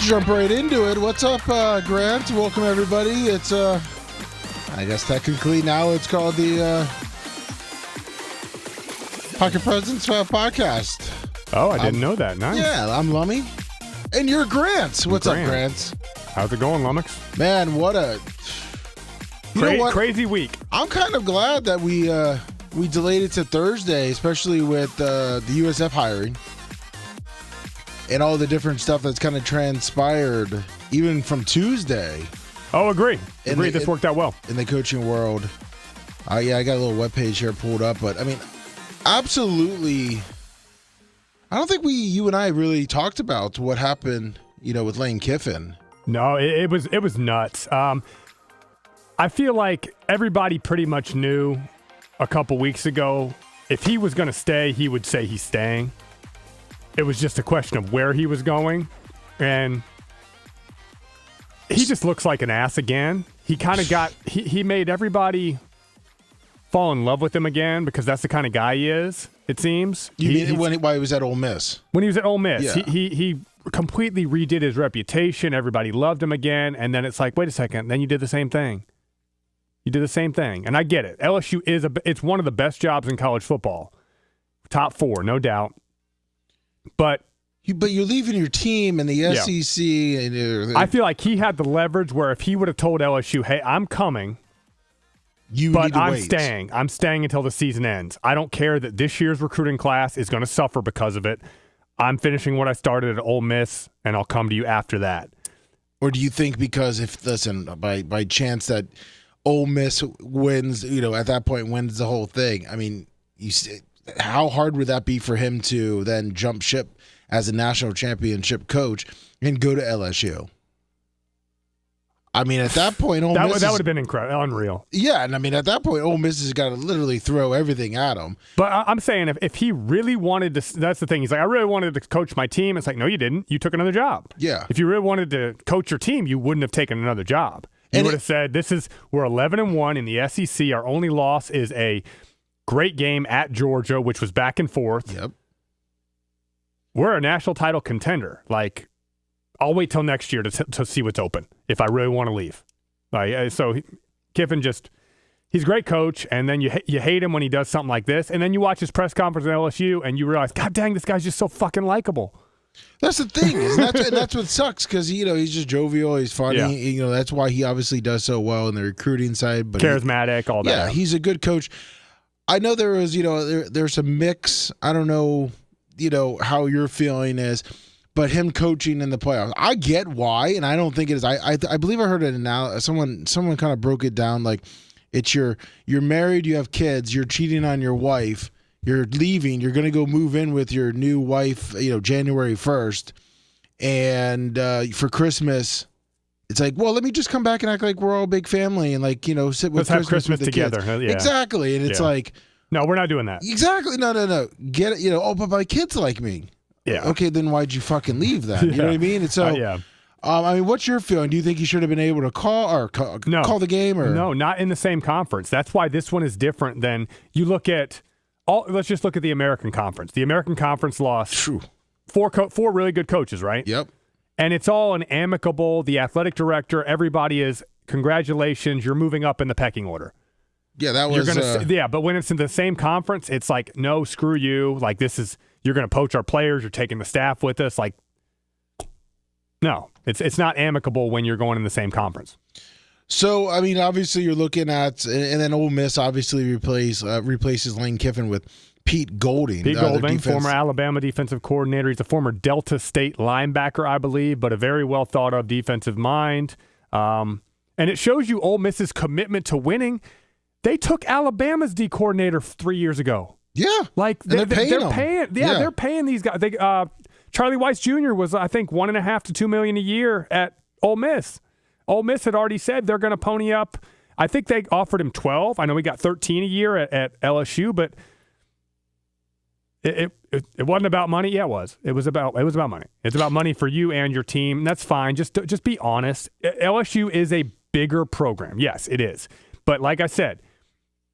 Let's jump right into it. What's up, Grant? Welcome, everybody. It's, I guess technically now it's called the Pocket Presents Podcast. Oh, I didn't know that. Nice. Yeah, I'm Lummy. And you're Grant. What's up, Grant? How's it going, Lumix? Man, what a... Crazy week. I'm kind of glad that we delayed it to Thursday, especially with the USF hiring. And all the different stuff that's kind of transpired, even from Tuesday. Oh, agree. This worked out well. In the coaching world. Yeah, I got a little webpage here pulled up. But, I mean, absolutely, I don't think you and I really talked about what happened, with Lane Kiffin. No, it was nuts. I feel like everybody pretty much knew a couple weeks ago if he was going to stay, he would say he's staying. It was just a question of where he was going. And he just looks like an ass again. He kind of he made everybody fall in love with him again because that's the kind of guy he is, it seems. You mean while he was at Ole Miss? When he was at Ole Miss. Yeah. He completely redid his reputation. Everybody loved him again. And then it's like, wait a second. Then you did the same thing. And I get it. LSU it's one of the best jobs in college football. Top 4, no doubt. But you're leaving your team in the SEC. And I feel like he had the leverage where if he would have told LSU, hey, I'm coming, but I'm wait. staying. I'm staying until the season ends. I don't care that this year's recruiting class is going to suffer because of it. I'm finishing what I started at Ole Miss, and I'll come to you after that. Or do you think because by chance that Ole Miss wins, at that point wins the whole thing, I mean, how hard would that be for him to then jump ship as a national championship coach and go to LSU? I mean, at that point, Ole Miss that would have been incredible, unreal. Yeah, and I mean, at that point, Ole Miss has got to literally throw everything at him. But I'm saying if he really wanted to, that's the thing. He's like, I really wanted to coach my team. It's like, no, you didn't. You took another job. Yeah. If you really wanted to coach your team, you wouldn't have taken another job. You would have said, we're 11-1 in the SEC. Our only loss is a great game at Georgia, which was back and forth. Yep. We're a national title contender. Like, I'll wait till next year to see what's open if I really want to leave. So Kiffin he's a great coach, and then you hate him when he does something like this, and then you watch his press conference at LSU, and you realize, God dang, this guy's just so fucking likable. That's the thing, and that's what sucks because he's just jovial, he's funny. Yeah. That's why he obviously does so well in the recruiting side. But charismatic, all that. Yeah, he's a good coach. I know there was, there's a mix. I don't know, how your feeling is, but him coaching in the playoffs, I get why, and I don't think it is. I believe I heard it now. Someone kind of broke it down like it's you're married, you have kids, you're cheating on your wife, you're leaving, you're going to go move in with your new wife, January 1st, and for Christmas. It's like, well, let me just come back and act like we're all a big family and sit with Let's have Christmas with the together. Kids. Yeah. Exactly, and it's like, no, we're not doing that. Exactly, no. Get it, but my kids like me. Yeah. Okay, then why'd you fucking leave then? You know what I mean? And so, I mean, what's your feeling? Do you think you should have been able to call call the game? Or no, not in the same conference. That's why this one is different than you look at. Let's just look at the American Conference. The American Conference lost four really good coaches, right? Yep. And it's all an amicable. The athletic director, everybody is congratulations. You're moving up in the pecking order. Yeah, that was. But when it's in the same conference, it's like, no, screw you. Like you're going to poach our players. You're taking the staff with us. Like, no, it's not amicable when you're going in the same conference. So, I mean, obviously you're looking at, and then Ole Miss obviously replaces Lane Kiffin with Pete Golding. Pete Golding, former Alabama defensive coordinator. He's a former Delta State linebacker, I believe, but a very well thought of defensive mind. And it shows you Ole Miss's commitment to winning. They took Alabama's D coordinator 3 years ago. Yeah, they're paying these guys. Charlie Weiss Jr. was, I think, $1.5 to $2 million a year at Ole Miss. Ole Miss had already said they're going to pony up. I think they offered him 12. I know he got 13 a year at LSU, but it wasn't about money. Yeah, it was. It was about money. It's about money for you and your team. And that's fine. Just be honest. LSU is a bigger program. Yes, it is. But like I said,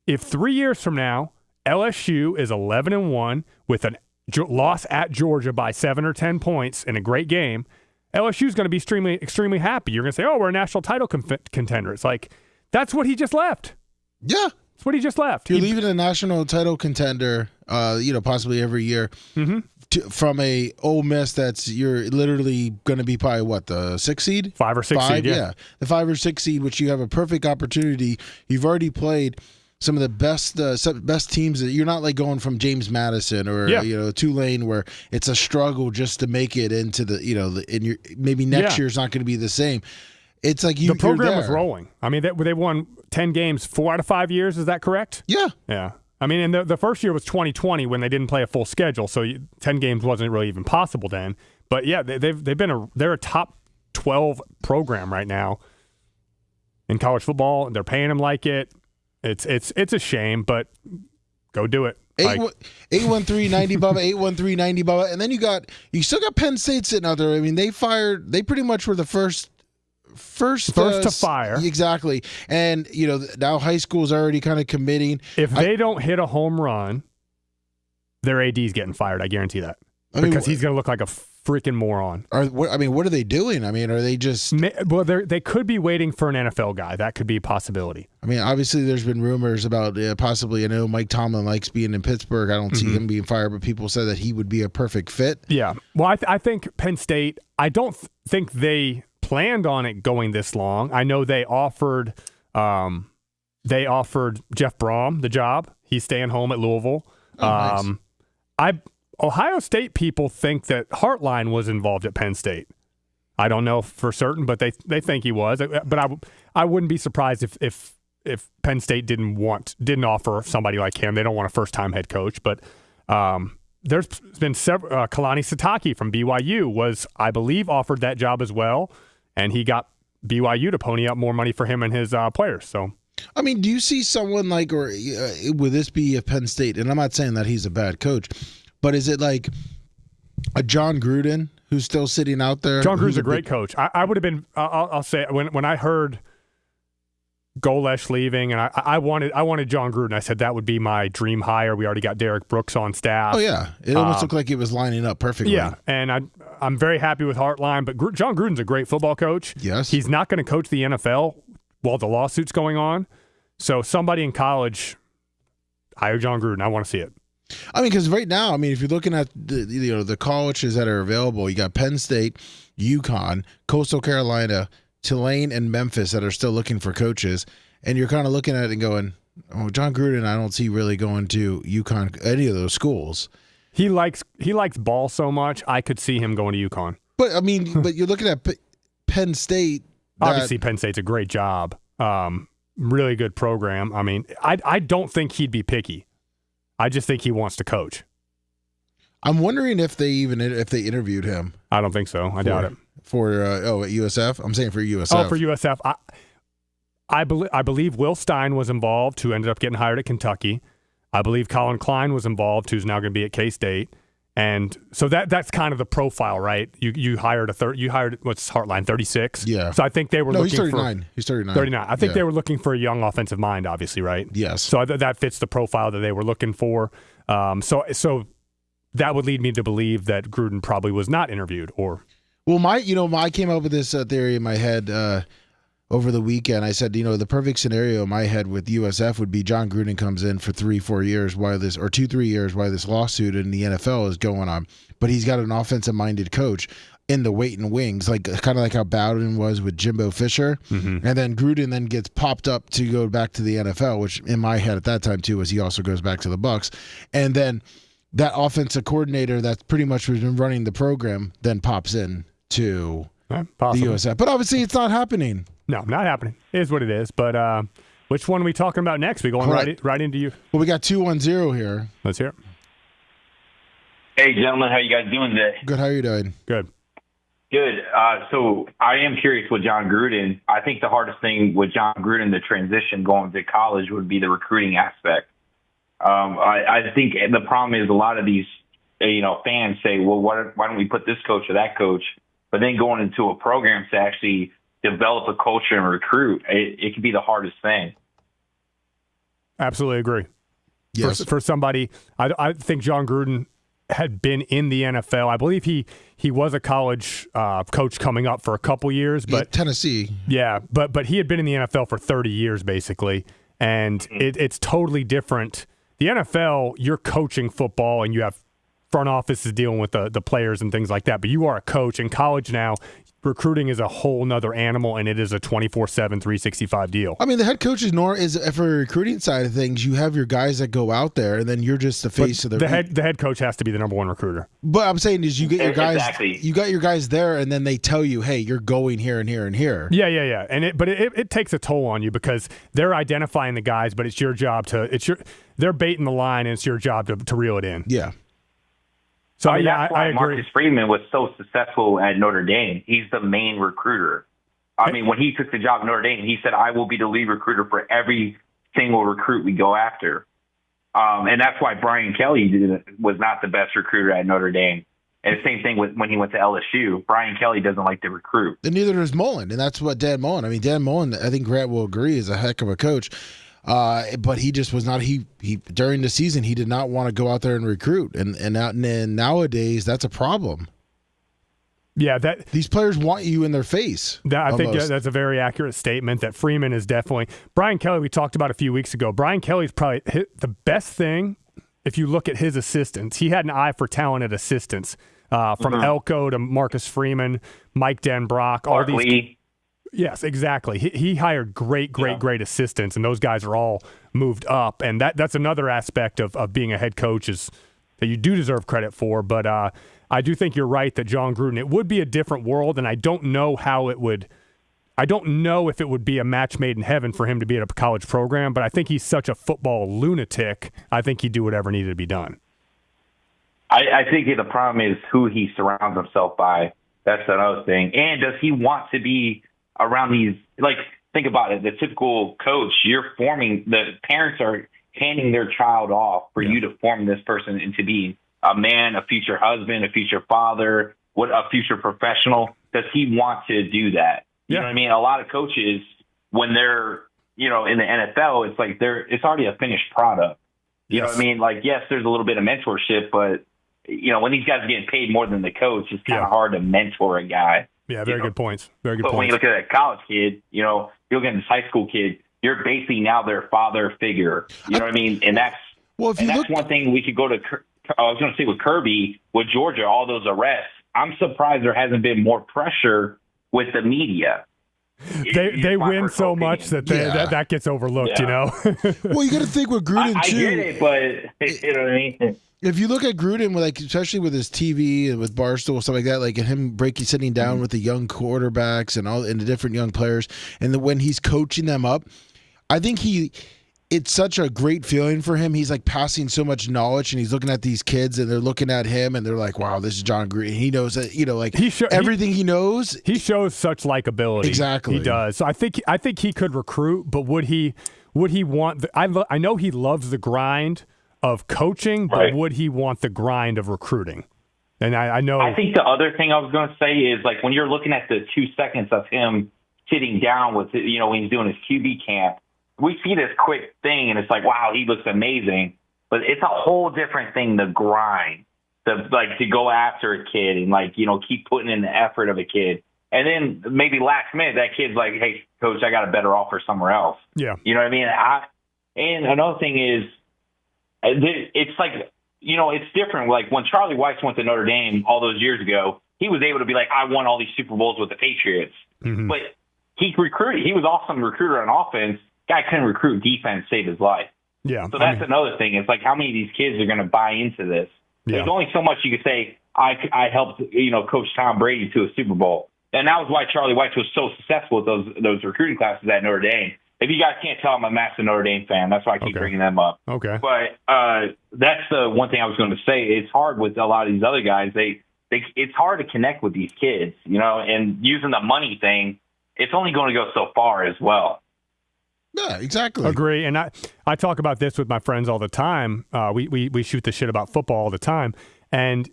if 3 years from now LSU is 11-1 with a loss at Georgia by 7 or 10 points in a great game, LSU's going to be extremely happy. You're going to say, oh, we're a national title contender. It's like, that's what he just left. Yeah. That's what he just left. You're leaving a national title contender, possibly every year from a Ole Miss you're literally going to be probably what, the 6 seed? 5 or 6 seed, yeah. The 5 or 6 seed, which you have a perfect opportunity. You've already played some of the best teams. That you're not like going from James Madison or Tulane, where it's a struggle just to make it into the maybe next year's not going to be the same. It's like the program was rolling. I mean, they won 10 games 4 out of 5 years. Is that correct? Yeah. Yeah. I mean, and the first year was 2020 when they didn't play a full schedule, so 10 games wasn't really even possible then. But yeah, they're a top 12 program right now in college football. They're paying them like it. It's a shame, but go do it. 813-90 Bubba, 813-90 Bubba, and then you still got Penn State sitting out there. I mean, they pretty much were the first to fire. Exactly. And now high school is already kind of committing. If they don't hit a home run, their AD's getting fired. I guarantee that. Because he's going to look like a freaking moron. What are they doing? I mean, are they just... Well, they could be waiting for an NFL guy. That could be a possibility. I mean, obviously there's been rumors about possibly, I know Mike Tomlin likes being in Pittsburgh. I don't see him being fired, but people said that he would be a perfect fit. Yeah. Well, I think Penn State, I don't think they planned on it going this long. I know they offered Jeff Brom the job. He's staying home at Louisville. Oh, nice. Ohio State people think that Hartline was involved at Penn State. I don't know for certain, but they think he was. But I wouldn't be surprised if Penn State didn't offer somebody like him. They don't want a first-time head coach. But there's been several. Kalani Sitake from BYU was, I believe, offered that job as well, and he got BYU to pony up more money for him and his players. So. I mean, do you see someone like, or would this be a Penn State? And I'm not saying that he's a bad coach, but is it like a John Gruden who's still sitting out there? John Gruden's a great coach. I would have been. I'll say when I heard Golesh leaving, and I wanted John Gruden. I said that would be my dream hire. We already got Derek Brooks on staff. Oh yeah, it almost looked like it was lining up perfectly. Yeah, and I'm very happy with Hartline. But John Gruden's a great football coach. Yes, he's not going to coach the NFL while the lawsuit's going on. So somebody in college hire John Gruden. I want to see it. I mean, because right now, I mean, if you're looking at the colleges that are available, you got Penn State, UConn, Coastal Carolina, Tulane, and Memphis that are still looking for coaches, and you're kind of looking at it and going, "Oh, John Gruden, I don't see really going to UConn, any of those schools." He likes ball so much. I could see him going to UConn. But I mean, but you're looking at Penn State. Obviously, Penn State's a great job. Really good program. I mean, I don't think he'd be picky. I just think he wants to coach. I'm wondering if they interviewed him. I don't think so. I doubt it. At USF? I'm saying for USF. Oh, for USF. I believe Will Stein was involved, who ended up getting hired at Kentucky. I believe Colin Klein was involved, who's now going to be at K-State. And so that's kind of the profile, right? You hired what's Hartline, 36? Yeah. So I think they were looking for... he's 39. He's 39. 39. I think they were looking for a young offensive mind, obviously, right? Yes. So that fits the profile that they were looking for. So that would lead me to believe that Gruden probably was not interviewed or... Well, I came up with this theory in my head over the weekend. I said, the perfect scenario in my head with USF would be John Gruden comes in for 3-4 years while 2-3 years while this lawsuit in the NFL is going on, but he's got an offensive-minded coach in the wait and wings, like kind of like how Bowden was with Jimbo Fisher, and then Gruden then gets popped up to go back to the NFL, which in my head at that time too was he also goes back to the Bucs, and then that offensive coordinator that's pretty much been running the program then pops in to the USF, but obviously it's not happening. No, not happening. It is what it is. But which one are we talking about next? We going right into you? Well, we got 210 here. Let's hear it. Hey, gentlemen. How you guys doing today? Good. How are you doing? Good. Good. So I am curious with John Gruden. I think the hardest thing with John Gruden, the transition going to college, would be the recruiting aspect. I think the problem is a lot of these, fans say, well, why don't we put this coach or that coach? But then going into a program to actually develop a culture and recruit, it can be the hardest thing. Absolutely agree. Yes. For somebody, I think John Gruden had been in the NFL. I believe he was a college coach coming up for a couple years, but Tennessee. Yeah, but he had been in the NFL for 30 years basically, and it's totally different. The NFL, you're coaching football and you have front offices dealing with the players and things like that, but you are a coach. In college now, recruiting is a whole nother animal, and it is a 24/7, 365 deal. I mean, the head coach is for the recruiting side of things. You have your guys that go out there, and then you're just the face of the head coach has to be the number one recruiter. But I'm saying is you get your guys, exactly. You got your guys there, and then they tell you, hey, you're going here and here and here. Yeah, and it takes a toll on you because they're identifying the guys, but it's your job they're baiting the line, and it's your job to reel it in. Yeah. So that's why I agree. Marcus Freeman was so successful at Notre Dame. He's the main recruiter. I mean, when he took the job at Notre Dame, he said, I will be the lead recruiter for every single recruit we go after. And that's why Brian Kelly was not the best recruiter at Notre Dame. And the same thing when he went to LSU. Brian Kelly doesn't like to recruit. And neither does Mullen, and that's what Dan Mullen. I mean, Dan Mullen, I think Grant will agree, is a heck of a coach. But he just was not. He during the season he did not want to go out there and recruit, and nowadays that's a problem. Yeah, these players want you in their face. I think that's a very accurate statement. That Freeman is definitely Brian Kelly. We talked about a few weeks ago. Brian Kelly's probably the best thing. If you look at his assistants, he had an eye for talented assistants from Elko to Marcus Freeman, Mike Denbrock, all these. Lee. Yes, exactly. He hired great assistants, and those guys are all moved up. And that's another aspect of being a head coach is that you do deserve credit for. But I do think you're right that John Gruden, it would be a different world, and I don't know how it would. I don't know if it would be a match made in heaven for him to be at a college program, but I think he's such a football lunatic. I think he'd do whatever needed to be done. I think the problem is who he surrounds himself by. That's another thing. And does he want to be around these, like, think about it, the typical coach, the parents are handing their child off for you to form this person into being a man, a future husband, a future father, a future professional. Does he want to do that? You know what I mean? A lot of coaches, when they're, in the NFL, it's like it's already a finished product. You know what I mean? Like, yes, there's a little bit of mentorship, but, when these guys are getting paid more than the coach, it's kind of hard to mentor a guy. Yeah, very good points. Very good points. But when you look at a college kid, you look at this high school kid, you're basically now their father figure. You know what I mean? And that's one thing we could go to. I was going to say with Kirby, with Georgia, all those arrests. I'm surprised there hasn't been more pressure with the media. They win so much that that gets overlooked. Well, you got to think with Gruden too. I get it, but you know what I mean. If you look at Gruden, especially with his TV and with Barstool stuff like that, like him sitting down with the young quarterbacks and the different young players, and when he's coaching them up, I think it's such a great feeling for him. He's like passing so much knowledge, and he's looking at these kids, and they're looking at him, and they're like, "Wow, this is John Gruden." He knows that, everything he knows. He shows such likability. Exactly, he does. So I think he could recruit, but would he want? I know he loves the grind of coaching, but would he want the grind of recruiting? And I know. I think the other thing I was going to say is, like, when you're looking at the 2 seconds of him sitting down with, when he's doing his QB camp, we see this quick thing, and it's like, wow, he looks amazing. But it's a whole different thing, the grind, to go after a kid and, keep putting in the effort of a kid. And then maybe last minute, that kid's like, hey, coach, I got a better offer somewhere else. Yeah. You know what I mean? And another thing is, it's like, it's different. Like when Charlie Weiss went to Notre Dame all those years ago, he was able to be like, I won all these Super Bowls with the Patriots. Mm-hmm. But he recruited. He was awesome recruiter on offense. Guy couldn't recruit defense, save his life. Yeah. So that's another thing. It's like, how many of these kids are going to buy into this? Yeah. There's only so much you could say. I helped, coach Tom Brady to a Super Bowl. And that was why Charlie Weiss was so successful with those recruiting classes at Notre Dame. If you guys can't tell, I'm a massive Notre Dame fan. That's why I keep bringing them up. Okay. But that's the one thing I was going to say. It's hard with a lot of these other guys. It's hard to connect with these kids, and using the money thing, it's only going to go so far as well. Yeah, exactly. Agree. And I talk about this with my friends all the time. We shoot the shit about football all the time. And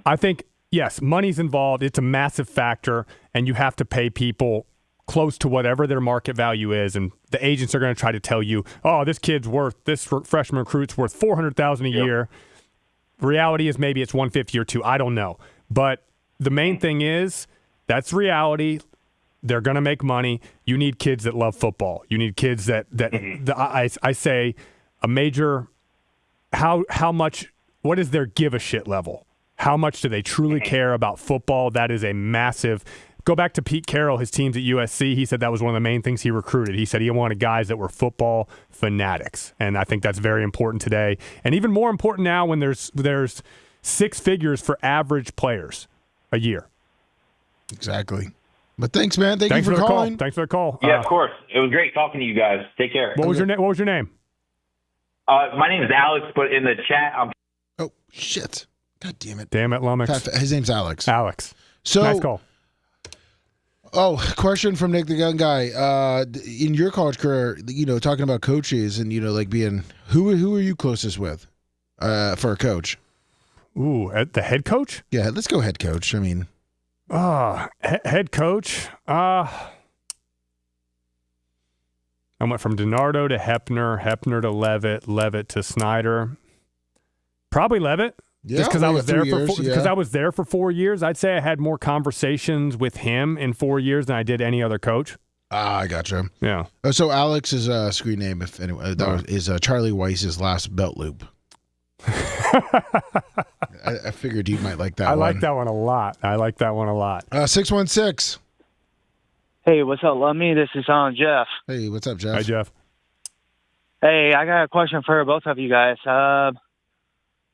I think, yes, money's involved. It's a massive factor, and you have to pay people close to whatever their market value is, and the agents are going to try to tell you, oh, this freshman recruit's worth $400,000 a year. reality is maybe it's 150 or 2. I don't know. But the main thing is that's reality. They're going to make money. You need kids that love football. You need kids that I say a major how much, what is their give a shit level? How much do they truly care about football? That is a massive. Go back to Pete Carroll, his teams at USC. He said that was one of the main things he recruited. He said he wanted guys that were football fanatics, and I think that's very important today, and even more important now when there's 6 figures for average players a year. Exactly. But thanks, man. Thank you for calling. Thanks for the call. Yeah, of course. It was great talking to you guys. Take care. What was your name? What was your name? My name is Alex, but in the chat, Oh, shit. God damn it. Damn it, Lumix. His name's Alex. Alex. So, nice call. Oh, question from Nick the Gun Guy. In your college career, talking about coaches and, like being, who are you closest with for a coach? Ooh, the head coach? Yeah, let's go head coach. I mean. Head coach. I went from DiNardo to Hepner to Levitt to Snyder. Probably Levitt. Yeah, just because I was there I was there for 4 years. I'd say I had more conversations with him in 4 years than I did any other coach. I gotcha. Yeah. So Alex's screen name, if anyone, is Charlie Weiss's last belt loop. I figured you might like that one. I like that one a lot. 616. Hey, what's up, Lummy? This is Jeff. Hey, what's up, Jeff? Hi, Jeff. Hey, I got a question for both of you guys.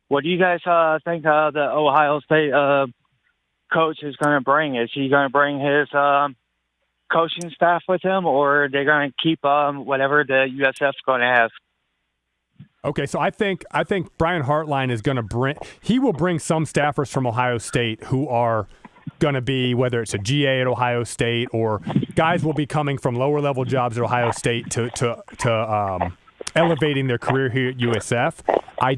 What do you guys think the Ohio State coach is going to bring? Is he going to bring his coaching staff with him, or are they going to keep whatever the USF's going to have? Okay, so I think Brian Hartline is going to bring some staffers from Ohio State who are going to be, whether it's a GA at Ohio State or guys will be coming from lower level jobs at Ohio State to elevating their career here at USF. I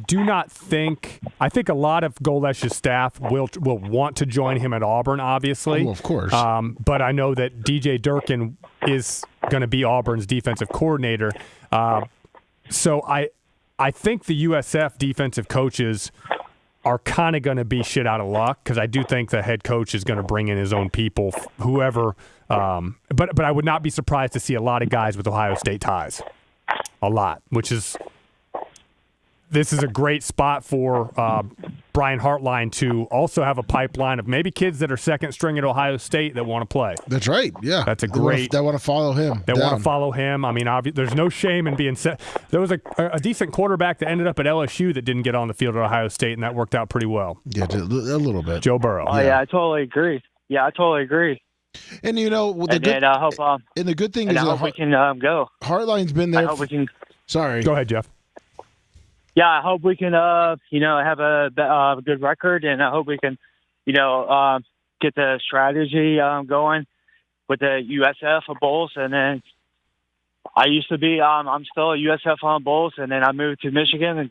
think a lot of Golesh's staff will want to join him at Auburn, obviously. Oh, of course. But I know that DJ Durkin is going to be Auburn's defensive coordinator. So I think the USF defensive coaches are kind of going to be shit out of luck because I do think the head coach is going to bring in his own people, whoever. But I would not be surprised to see a lot of guys with Ohio State ties. A lot, this is a great spot for Brian Hartline to also have a pipeline of maybe kids that are second string at Ohio State that want to play. That's right. Yeah. That's a great. They want to follow him. I mean, there's no shame in being set. There was a decent quarterback that ended up at LSU that didn't get on the field at Ohio State, and that worked out pretty well. Yeah, a little bit. Joe Burrow. Oh, yeah, I totally agree. And I hope we can go. Hartline's been there. I hope we can. Sorry. Go ahead, Jeff. Yeah, I hope we can, have a good record, and I hope we can, get the strategy going with the USF Bulls. And then I used to be, I'm still a USF on Bulls, and then I moved to Michigan, and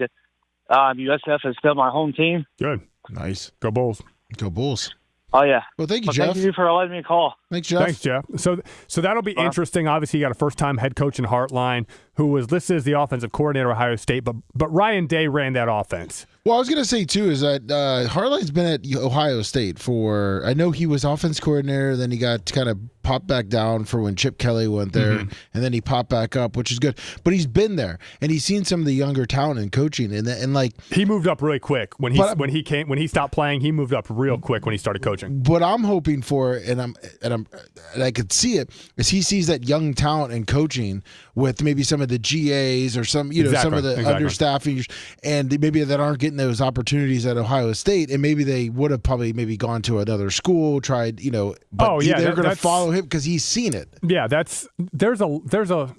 USF is still my home team. Good. Nice. Go Bulls. Go Bulls. Oh, yeah. Well, thank you, Jeff. Thank you for letting me call. Thanks, Jeff. So that'll be interesting. Obviously, you got a first-time head coach in Hartline who was listed as the offensive coordinator at Ohio State, but Ryan Day ran that offense. Well, I was going to say, too, is that Hartline's been at Ohio State for, I know he was offense coordinator, then he got kind of popped back down for when Chip Kelly went there, and then he popped back up, which is good. But he's been there, and he's seen some of the younger talent in coaching, and like he moved up really quick when he stopped playing. He moved up real quick when he started coaching. What I'm hoping for, and I could see it, is he sees that young talent in coaching with maybe some of the GAs or some some of the understaffing, and maybe that aren't getting those opportunities at Ohio State, and maybe they would have probably gone to another school, tried, but they're going to follow him because he's seen it. Yeah, there's a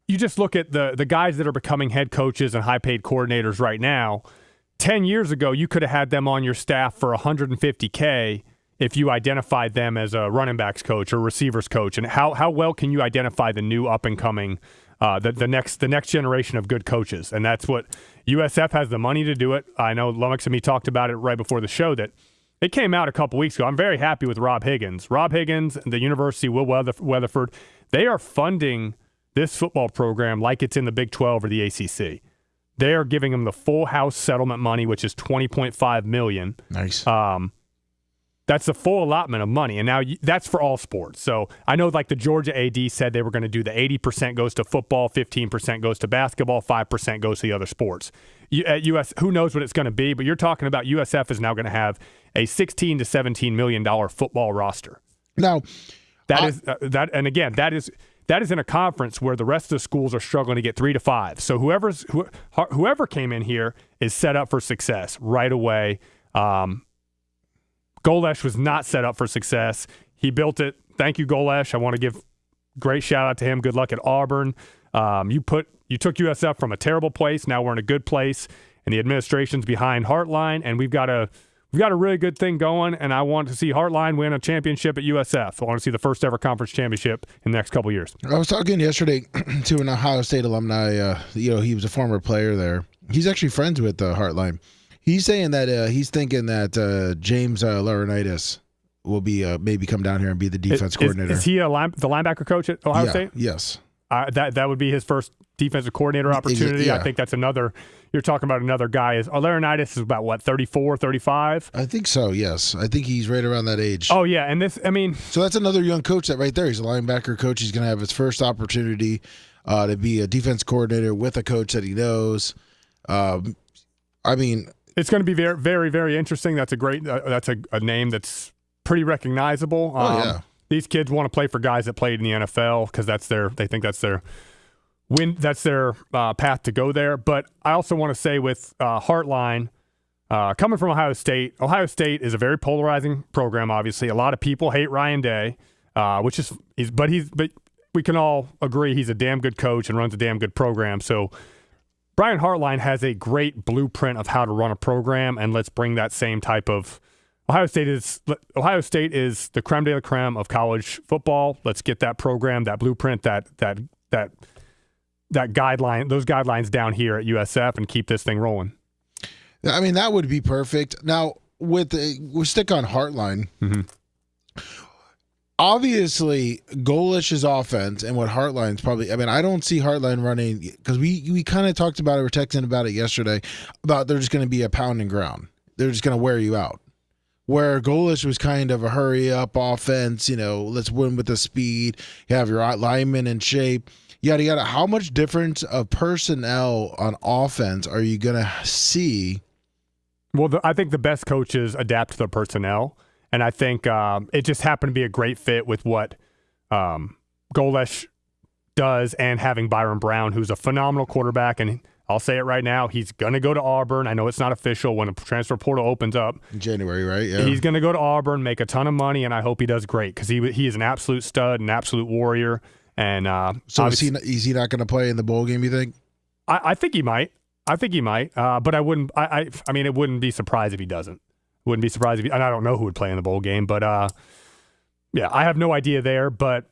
you just look at the guys that are becoming head coaches and high paid coordinators right now. 10 years ago, you could have had them on your staff for $150K if you identified them as a running backs coach or receivers coach. And how well can you identify the new up and coming, the next generation of good coaches? And that's what USF has the money to do it. I know Lumix and me talked about it right before the show that it came out a couple weeks ago. I'm very happy with Rob Higgins. Rob Higgins, the University Will Weatherford, they are funding this football program like it's in the Big 12 or the ACC. They are giving him the full house settlement money, which is $20.5 million. Nice. That's the full allotment of money, and now that's for all sports. So I know, like the Georgia AD said, they were going to do the 80% goes to football, 15% goes to basketball, 5% goes to the other sports. At US, who knows what it's going to be? But you're talking about USF is now going to have a $16 to $17 million football roster. Now, that is in a conference where the rest of the schools are struggling to get 3 to 5. So whoever came in here is set up for success right away. Golesh was not set up for success. He built it. Thank you, Golesh. I want to give great shout out to him. Good luck at Auburn. You took USF from a terrible place. Now we're in a good place, and the administration's behind Hartline, and we've got a really good thing going. And I want to see Hartline win a championship at USF. I want to see the first ever conference championship in the next couple of years. I was talking yesterday to an Ohio State alumni. He was a former player there. He's actually friends with Hartline. He's saying that he's thinking that James Laurinaitis will be maybe come down here and be the defense coordinator. Is he the linebacker coach at Ohio State? Yes. That would be his first defensive coordinator opportunity. Yeah. I think that's another. You're talking about another guy. Laurinaitis is about what, 34, 35? I think so. Yes, I think he's right around that age. Oh yeah, and this. I mean, so that's another young coach that right there. He's a linebacker coach. He's going to have his first opportunity to be a defense coordinator with a coach that he knows. I mean. It's going to be very, very, very interesting. That's a great. That's a name that's pretty recognizable. These kids want to play for guys that played in the NFL because they think that's their win. That's their path to go there. But I also want to say with Hartline, coming from Ohio State is a very polarizing program. Obviously, a lot of people hate Ryan Day, but we can all agree he's a damn good coach and runs a damn good program. So. Brian Hartline has a great blueprint of how to run a program, and let's bring that same type of Ohio State is the creme de la creme of college football. Let's get that program, that blueprint, that guideline, those guidelines down here at USF and keep this thing rolling. I mean, that would be perfect. Now, we'll stick on Hartline. Mm-hmm. Obviously, Golesh's offense and what Hartline's probably – I mean, I don't see Hartline running – because we kind of talked about it, we were texting about it yesterday, about they're just going to be a pound and ground. They're just going to wear you out. Where Golesh was kind of a hurry-up offense, let's win with the speed, you have your linemen in shape, yada, yada. How much difference of personnel on offense are you going to see? Well, I think the best coaches adapt to the personnel. And I think it just happened to be a great fit with what Golesh does and having Byron Brown, who's a phenomenal quarterback. And I'll say it right now, he's going to go to Auburn. I know it's not official when the transfer portal opens up. In January, right? Yeah. He's going to go to Auburn, make a ton of money, and I hope he does great because he is an absolute stud, an absolute warrior. And so is he not going to play in the bowl game, you think? I think he might. But I wouldn't. I mean, it wouldn't be surprised if he doesn't. Wouldn't be surprised if and I don't know who would play in the bowl game, but yeah, I have no idea there. But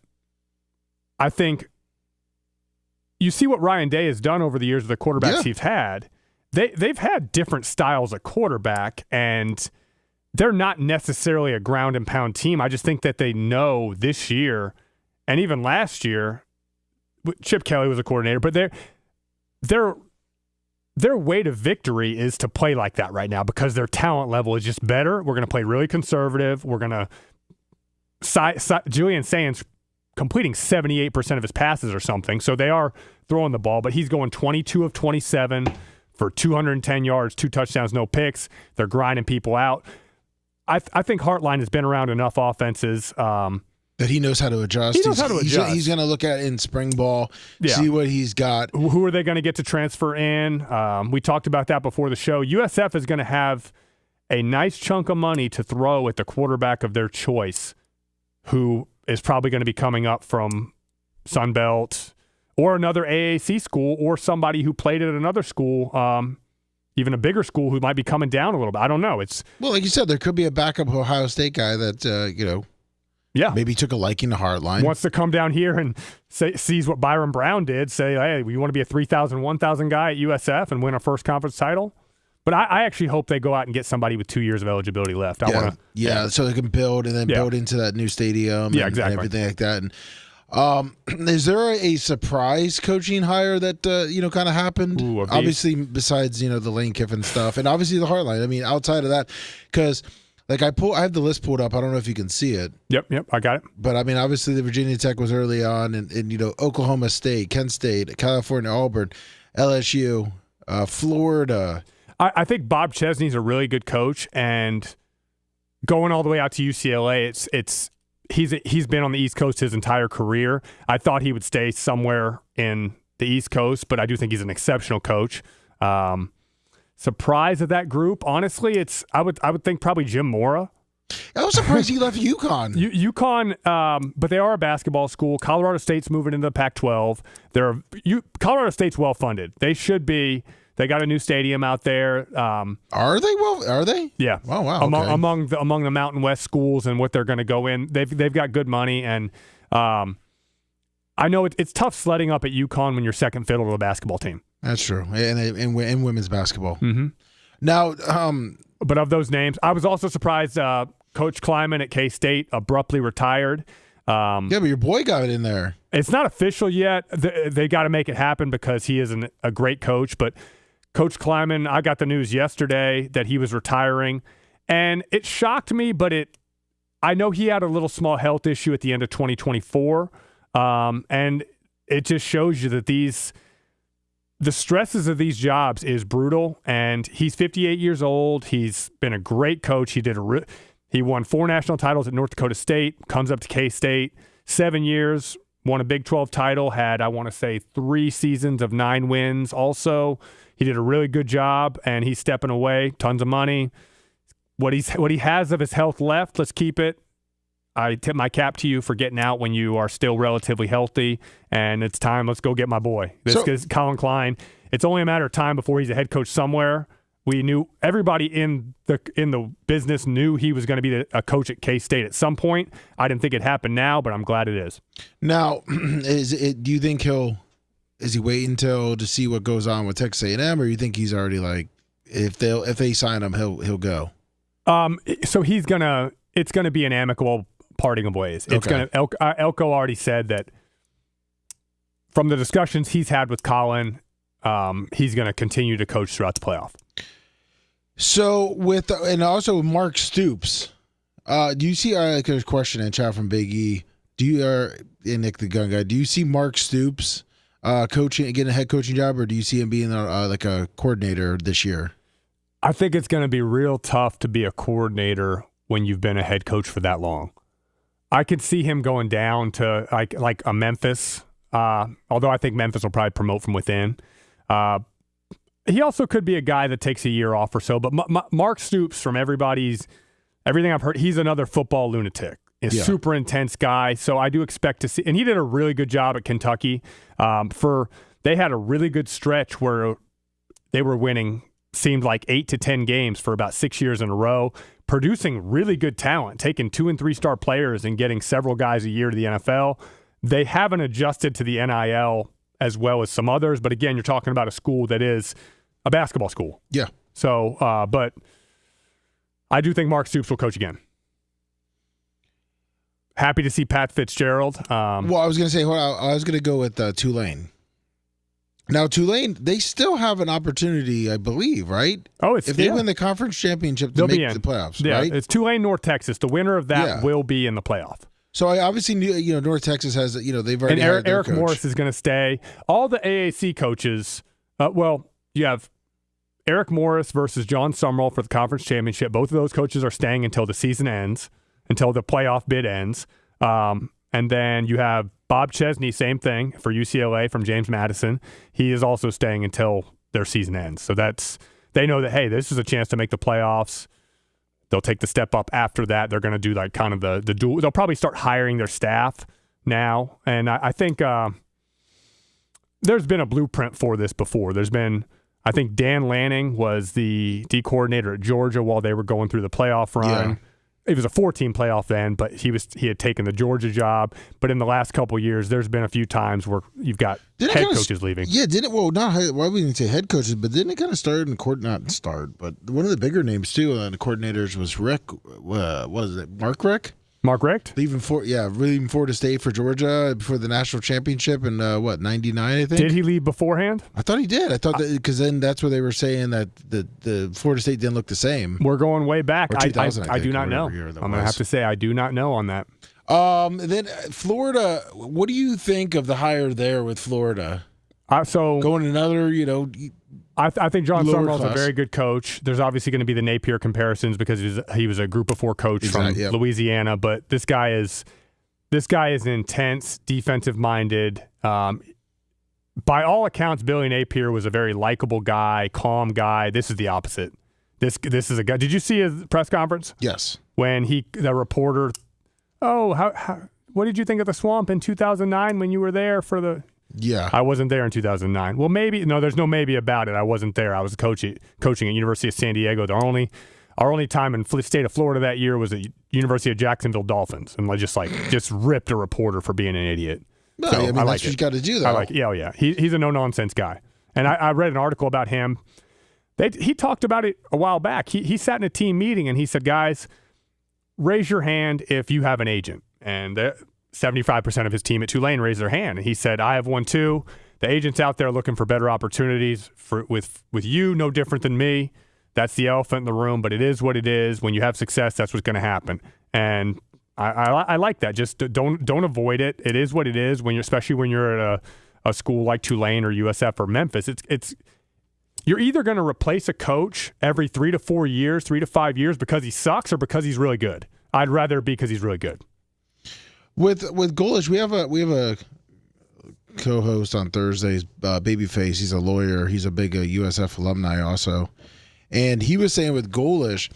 I think you see what Ryan Day has done over the years with the quarterbacks he's had. They've had different styles of quarterback, and they're not necessarily a ground and pound team. I just think that they know this year, and even last year, Chip Kelly was a coordinator, but their way to victory is to play like that right now because their talent level is just better. We're going to play really conservative. We're going to Julian Sands completing 78% of his passes or something. So they are throwing the ball, but he's going 22 of 27 for 210 yards, 2 touchdowns, no picks. They're grinding people out. I think Hartline has been around enough offenses that he knows how to adjust. He's going to look at it in spring ball, see what he's got. Who are they going to get to transfer in? We talked about that before the show. USF is going to have a nice chunk of money to throw at the quarterback of their choice, who is probably going to be coming up from Sunbelt or another AAC school or somebody who played at another school, even a bigger school who might be coming down a little bit. I don't know. Well, like you said, there could be a backup Ohio State guy that, maybe took a liking to Hartline. Wants to come down here and sees what Byron Brown did, say, hey, we want to be a 3,000, 1,000 guy at USF and win our first conference title. But I actually hope they go out and get somebody with 2 years of eligibility left. So they can build and then build into that new stadium and everything like that. And Is there a surprise coaching hire that kind of happened? Ooh, obviously, besides the Lane Kiffin stuff, and obviously the Hartline. I mean, outside of that, because I have the list pulled up. I don't know if you can see it. Yep, I got it. But I mean, obviously the Virginia Tech was early on, and Oklahoma State, Kent State, California, Auburn, LSU, Florida. I think Bob Chesney's a really good coach, and going all the way out to UCLA, he's been on the East Coast his entire career. I thought he would stay somewhere in the East Coast, but I do think he's an exceptional coach. Surprised at that group, honestly, I would think probably Jim Mora. I was surprised he left UConn. UConn, but they are a basketball school. Colorado State's moving into the Pac-12. Colorado State's well funded. They should be. They got a new stadium out there. Are they? Well, are they? Yeah. Oh, wow. Okay. Among the Mountain West schools and what they're going to go in, they've got good money, and I know it's tough sledding up at UConn when you're second fiddle to a basketball team. That's true, and women's basketball. Mm-hmm. Now, but of those names, I was also surprised. Coach Kleiman at K-State abruptly retired. Yeah, but your boy got it in there. It's not official yet. They got to make it happen because he is a great coach, but. Coach Kleiman, I got the news yesterday that he was retiring, and it shocked me, but I know he had a little small health issue at the end of 2024, and it just shows you that the stresses of these jobs is brutal, and he's 58 years old. He's been a great coach. He won 4 national titles at North Dakota State, comes up to K-State, 7 years, won a Big 12 title, had, I want to say, 3 seasons of 9 wins also. He did a really good job, and he's stepping away. Tons of money. What he has of his health left, let's keep it. I tip my cap to you for getting out when you are still relatively healthy, and it's time. Let's go get my boy. This is Colin Klein. It's only a matter of time before he's a head coach somewhere. We knew everybody in the business knew he was going to be a coach at K-State at some point. I didn't think it happened now, but I'm glad it is. Now, do you think is he waiting to see what goes on with Texas A&M, or you think he's already if they sign him, he'll go? So it's gonna be an amicable parting of ways. It's okay. Elko already said that from the discussions he's had with Colin, he's gonna continue to coach throughout the playoff. So and also Mark Stoops, do you see? There's a question in chat from Big E. And Nick the Gun Guy? Do you see Mark Stoops getting a head coaching job, or do you see him being a coordinator this year? I think it's going to be real tough to be a coordinator when you've been a head coach for that long. I could see him going down to like a Memphis, although I think Memphis will probably promote from within. He also could be a guy that takes a year off or so. But Mark Stoops, from everything I've heard, he's another football lunatic. A super intense guy, so I do expect to see. And he did a really good job at Kentucky. They had a really good stretch where they were winning, seemed like 8 to 10 games for about 6 years in a row, producing really good talent, taking 2- and 3-star players and getting several guys a year to the NFL. They haven't adjusted to the NIL as well as some others, but again, you're talking about a school that is a basketball school. Yeah. So, but I do think Mark Stoops will coach again. Happy to see Pat Fitzgerald. Well, I was going to say, I was going to go with Tulane. Now, Tulane, they still have an opportunity, I believe, right? Oh, if they win the conference championship to make the playoffs, yeah, right? It's Tulane, North Texas. The winner of that will be in the playoff. So I obviously knew, North Texas has, they've already and Eric coach. Morris is going to stay. All the AAC coaches, you have Eric Morris versus John Summerall for the conference championship. Both of those coaches are staying until the season ends, until the playoff bid ends. And then you have Bob Chesney, same thing for UCLA from James Madison. He is also staying until their season ends. So they know that, hey, this is a chance to make the playoffs. They'll take the step up after that. They're going to do like kind of the dual. They'll probably start hiring their staff now. And I think there's been a blueprint for this before. I think Dan Lanning was the D coordinator at Georgia while they were going through the playoff run. Yeah. It was a 4-team playoff then, but he had taken the Georgia job. But in the last couple of years, there's been a few times where you've got head coaches leaving. Yeah, why we didn't say head coaches, but didn't it kind of start in but one of the bigger names too, the coordinators was Rick. What is it, Mark Rick? Mark Richt? leaving Florida State for Georgia before the national championship in 99, I think. Did he leave beforehand? I thought he did. I thought that because then that's where they were saying that the Florida State didn't look the same. We're going way back. Or 2000, I do not know. I'm going to have to say I do not know on that. Then Florida, what do you think of the hire there with Florida? So going another, I think John lower Summerall's a class. very good coach. There's obviously going to be the Napier comparisons because he was a Group of 4 coach from Louisiana, but this guy is intense, defensive minded. By all accounts, Billy Napier was a very likable guy, calm guy. This is the opposite. This is a guy. Did you see his press conference? Yes. When the reporter, what did you think of the Swamp in 2009 when you were there for the? Yeah. I wasn't there in 2009. Well, there's no maybe about it. I wasn't there. I was coaching at University of San Diego. Our only time in the state of Florida that year was at University of Jacksonville Dolphins, and just ripped a reporter for being an idiot. No, So, I mean, I like that's what it. you got to do, though. I like it. Yeah. He's a no-nonsense guy. And I read an article about him. He talked about it a while back. He sat in a team meeting, and he said, guys, raise your hand if you have an agent. And 75% of his team at Tulane raised their hand. And he said, I have one too. The agent's out there looking for better opportunities with you, no different than me. That's the elephant in the room, but it is what it is. When you have success, that's what's going to happen. And I like that. Just don't avoid it. It is what it is. Especially when you're at a school like Tulane or USF or Memphis. You're either going to replace a coach every 3 to 4 years, 3 to 5 years because he sucks or because he's really good. I'd rather it be because he's really good. With Golish, we have a co-host on Thursdays, Babyface. He's a lawyer. He's a big USF alumni also, and he was saying with Golish,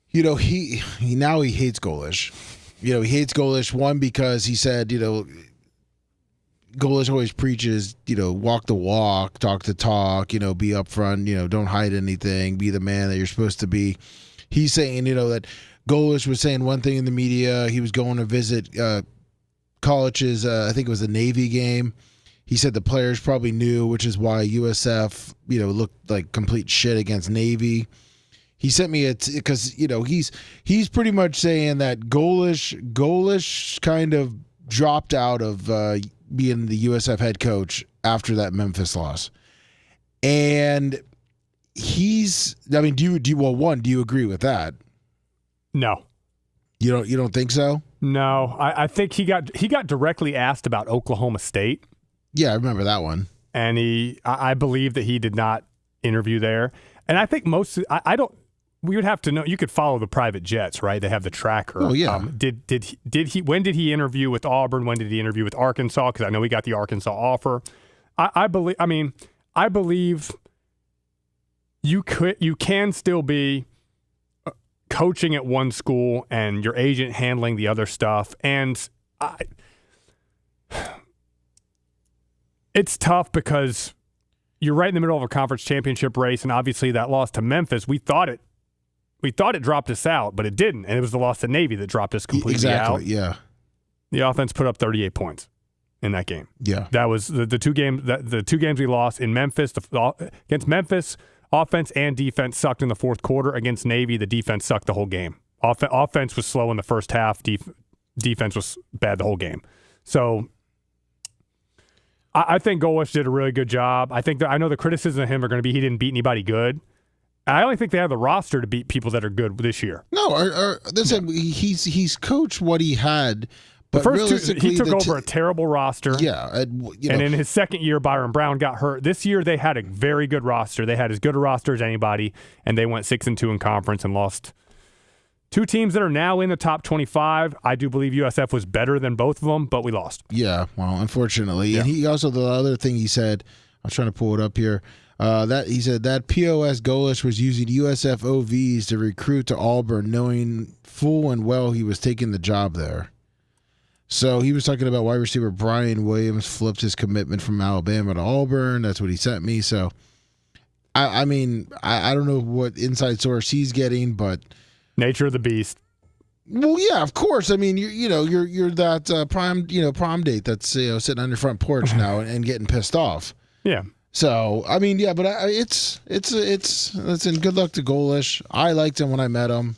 he now he hates Golish. He hates Golish, one, because he said Golish always preaches walk the walk, talk the talk, be upfront, don't hide anything, be the man that you're supposed to be. He's saying that Golish was saying one thing in the media. He was going to visit colleges. I think it was a Navy game. He said the players probably knew, which is why USF, looked like complete shit against Navy. He sent me because he's pretty much saying that Golish kind of dropped out of being the USF head coach after that Memphis loss, and do you agree with that? No. You don't think so? No. I think he got directly asked about Oklahoma State. Yeah, I remember that one. And I believe that he did not interview there. And I think we would have to know. You could follow the private jets, right? They have the tracker. Oh yeah. Did he? When did he interview with Auburn? When did he interview with Arkansas? Because I know he got the Arkansas offer. I believe you can still be coaching at one school and your agent handling the other stuff. And it's tough because you're right in the middle of a conference championship race, and obviously that loss to Memphis, we thought it dropped us out, but it didn't, and it was the loss to Navy that dropped us completely out. Exactly, yeah. The offense put up 38 points in that game. Yeah. That was the two games we lost in Memphis. Against Memphis, offense and defense sucked in the fourth quarter. Against Navy, the defense sucked the whole game. Offense was slow in the first half. Defense was bad the whole game. So I think Golish did a really good job. I know the criticism of him are going to be he didn't beat anybody good. I only think they have the roster to beat people that are good this year. No, he's coached what he had. But the first two, he took over a terrible roster. Yeah. And in his second year, Byron Brown got hurt. This year, they had a very good roster. They had as good a roster as anybody, and they went 6-2 in conference and lost two teams that are now in the top 25. I do believe USF was better than both of them, but we lost. Yeah, well, unfortunately. Yeah. And he also, the other thing he said, I was trying to pull it up here, that he said that POS Golish was using USF OVs to recruit to Auburn, knowing full and well he was taking the job there. So he was talking about wide receiver Brian Williams flipped his commitment from Alabama to Auburn. That's what he sent me. So, I don't know what inside source he's getting, but nature of the beast. Well, yeah, of course. I mean, you're that prom date that's sitting on your front porch now and getting pissed off. Yeah. So I mean, yeah, but it's listen. Good luck to Golish. I liked him when I met him.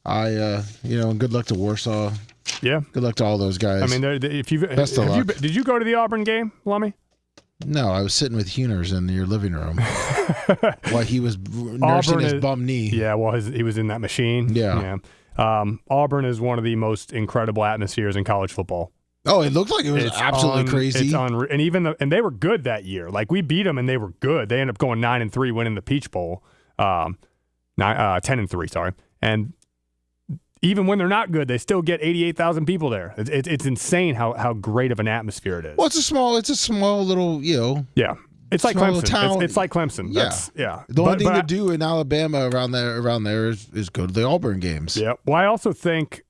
good luck to Warsaw. Yeah. Good luck to all those guys. I mean, if you Best of luck. did you go to the Auburn game, Lummy? No, I was sitting with Huners in your living room while he was nursing his bum knee. Yeah, well, he was in that machine. Yeah. Auburn is one of the most incredible atmospheres in college football. Oh, it looked like it was absolutely crazy. And they were good that year. Like, we beat them and they were good. They ended up going 9-3, winning the Peach Bowl. 10-3, sorry. And even when they're not good, they still get 88,000 people there. It's insane how great of an atmosphere it is. Well, it's a small little, Yeah. It's like small Clemson. town. It's like Clemson. Yeah. The only thing to do in Alabama around there is go to the Auburn games. Yeah. Well, I also think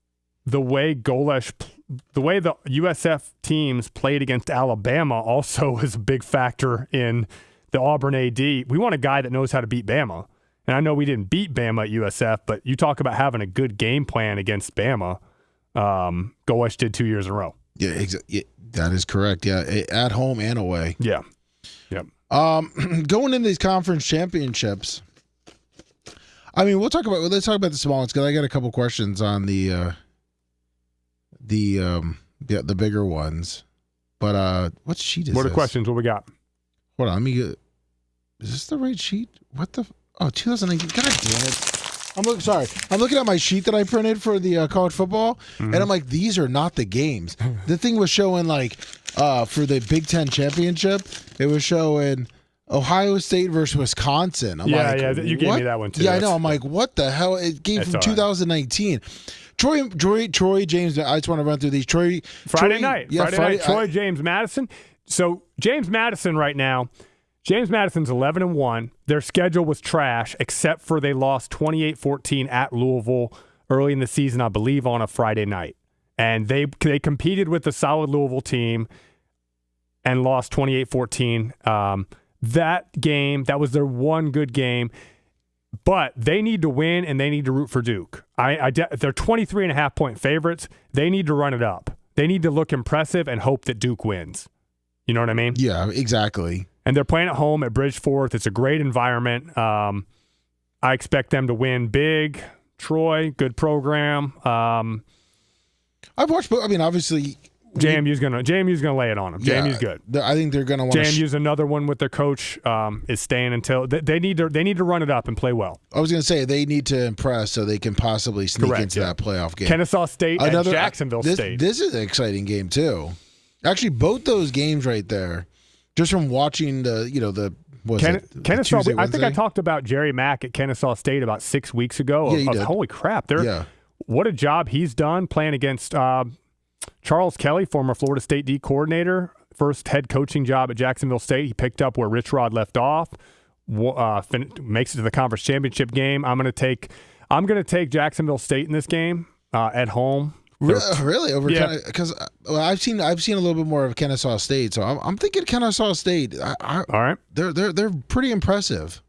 the way the USF teams played against Alabama also is a big factor in the Auburn AD. We want a guy that knows how to beat Bama. And I know we didn't beat Bama at USF, but you talk about having a good game plan against Bama. Golesh did 2 years in a row. Yeah, that is correct. Yeah, at home and away. Yeah. Yep. Going into these conference championships, I mean, let's talk about the smallest because I got a couple questions on the bigger ones. But what sheet is What are this? the questions? What we got? Hold on, let me get. Is this the right sheet? What the? Oh, 2019. God damn it! I'm looking at my sheet that I printed for the college football, and I'm like, these are not the games. The thing was showing for the Big Ten championship, it was showing Ohio State versus Wisconsin. You gave me that one too. Yeah, I know. I'm like, what the hell? It gave from 2019. Troy James. I just want to run through these. Friday night. Troy James Madison. So James Madison right now. James Madison's 11-1. Their schedule was trash, except for they lost 28-14 at Louisville early in the season, I believe, on a Friday night. And they competed with the solid Louisville team and lost 28-14. That game, that was their one good game. But they need to win, and they need to root for Duke. They're 23.5-point favorites. They need to run it up. They need to look impressive and hope that Duke wins. You know what I mean? Yeah, exactly. And they're playing at home at Bridgeforth. It's a great environment. I expect them to win big. Troy, good program. I've watched. I mean, obviously, JMU's gonna lay it on them. JMU's good. I think they're gonna want. JMU's another one with their coach is staying until they need to run it up and play well. I was gonna say they need to impress so they can possibly sneak into that playoff game. Kennesaw State and Jacksonville State. This is an exciting game too. Actually, both those games right there. Just from watching Kennesaw, I think I talked about Jerry Mack at Kennesaw State about 6 weeks ago. Holy crap! What a job he's done playing against Charles Kelly, former Florida State D coordinator, first head coaching job at Jacksonville State. He picked up where Rich Rod left off. Makes it to the conference championship game. I'm going to take Jacksonville State in this game at home. Really? Because I've seen a little bit more of Kennesaw State, so I'm thinking Kennesaw State. All right, they're pretty impressive.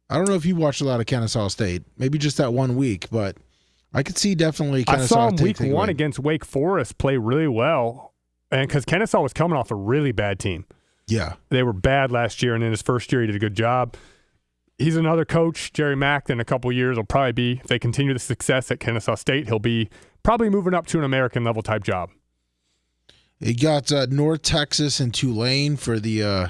I don't know if you watched a lot of Kennesaw State, maybe just that 1 week, but I could see definitely Kennesaw State. I saw them week 1 against Wake Forest play really well, and because Kennesaw was coming off a really bad team. Yeah, they were bad last year, and in his first year, he did a good job. He's another coach, Jerry Mack. In a couple of years, will probably be, if they continue the success at Kennesaw State, he'll be probably moving up to an American level type job. He got North Texas and Tulane for the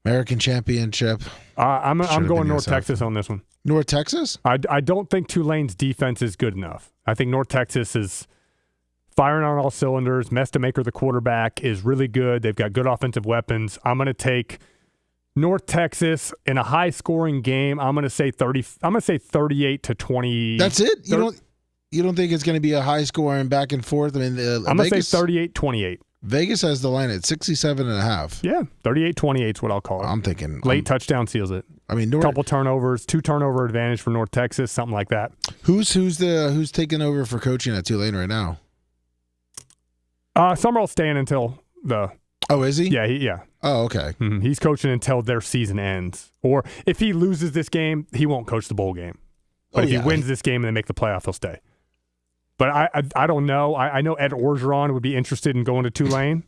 American Championship. I'm going North Texas on this one. North Texas? I don't think Tulane's defense is good enough. I think North Texas is firing on all cylinders. Mestamaker, the quarterback, is really good. They've got good offensive weapons. I'm going to take North Texas in a high-scoring game. I'm going to say 38-20. That's it? You don't think it's going to be a high-scoring back and forth? I mean, I'm going to say 38-28. Vegas has the line at 67.5. Yeah, 38-28 is what I'll call it. I'm thinking late touchdown seals it. I mean, couple turnovers, 2 turnover advantage for North Texas, something like that. Who's taking over for coaching at Tulane right now? Summerall's staying until the. Oh, is he? Yeah. Oh, okay. Mm-hmm. He's coaching until their season ends, or if he loses this game, he won't coach the bowl game. But if he wins this game and they make the playoff, he'll stay. But I don't know. I know Ed Orgeron would be interested in going to Tulane.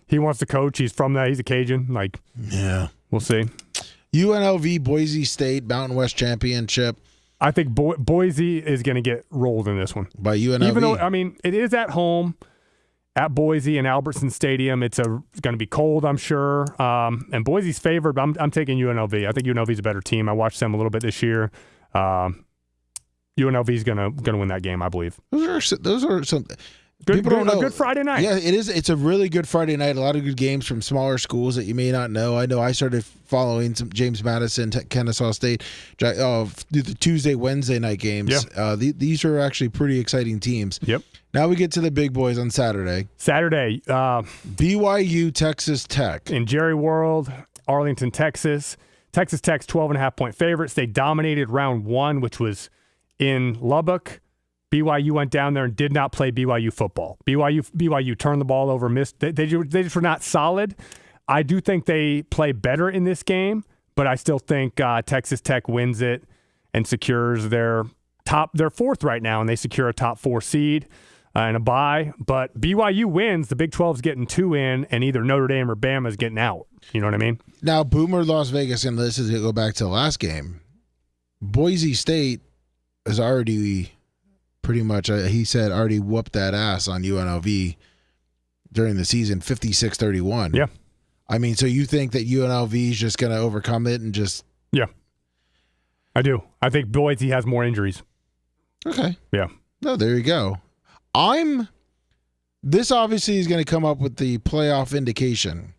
He wants to coach. He's from that. He's a Cajun. We'll see. UNLV Boise State Mountain West Championship. I think Boise is going to get rolled in this one. By UNLV. Even though, I mean, it is at home at Boise and Albertson Stadium. It's going to be cold, I'm sure. And Boise's favored, but I'm taking UNLV. I think UNLV's a better team. I watched them a little bit this year. UNLV's going to win that game, I believe. Those are some people don't know. A good Friday night. Yeah, it is. It's a really good Friday night. A lot of good games from smaller schools that you may not know. I know I started following some James Madison, Kennesaw State, the Tuesday, Wednesday night games. Yeah. These are actually pretty exciting teams. Yep. Now we get to the big boys on Saturday. BYU, Texas Tech. In Jerry World, Arlington, Texas. Texas Tech's 12.5-point favorites. They dominated round one, which was in Lubbock. BYU went down there and did not play BYU football. BYU turned the ball over, missed. They just were not solid. I do think they play better in this game, but I still think Texas Tech wins it and secures their fourth right now, and they secure a top 4 seed and a bye. But BYU wins. The Big 12's getting 2 in, and either Notre Dame or Bama is getting out. You know what I mean? Now, Boomer Las Vegas, and this is going to go back to the last game. Boise State is already pretty much, he said, already whooped that ass on UNLV during the season, 56-31. Yeah. I mean, so you think that UNLV is just going to overcome it and just... Yeah. I do. I think Boise has more injuries. Okay. Yeah. No, there you go. This obviously is going to come up with the playoff indication.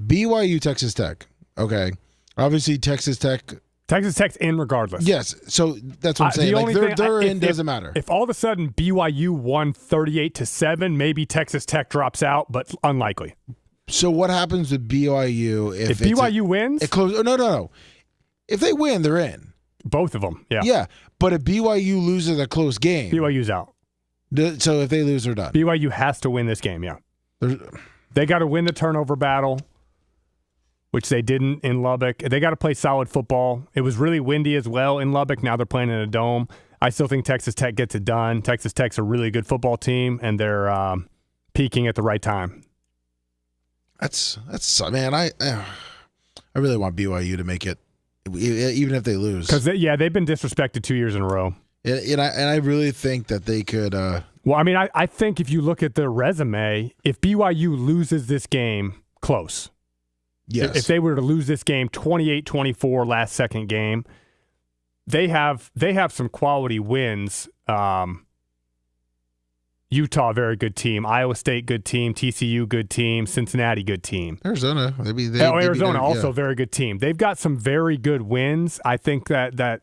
BYU, Texas Tech. Okay. Obviously, Texas Tech's in regardless. Yes. So that's what I'm saying. Like they're in, doesn't matter. If all of a sudden BYU won 38-7, maybe Texas Tech drops out, but unlikely. So what happens with BYU if BYU wins? No. If they win, they're in. Both of them. Yeah. Yeah. But if BYU loses a close game, BYU's out. So if they lose, they're done. BYU has to win this game. Yeah. They got to win the turnover battle, which they didn't in Lubbock. They got to play solid football. It was really windy as well in Lubbock. Now they're playing in a dome. I still think Texas Tech gets it done. Texas Tech's a really good football team, and they're peaking at the right time. That's man. I really want BYU to make it, even if they lose. Because they've been disrespected 2 years in a row. And I really think that they could. Well, I mean, I think if you look at their resume, if BYU loses this game close. Yes. If they were to lose this game 28-24 last second game, they have some quality wins. Utah, very good team. Iowa State, good team. TCU, good team. Cincinnati, good team. Arizona, Arizona, also very good team. They've got some very good wins. I think that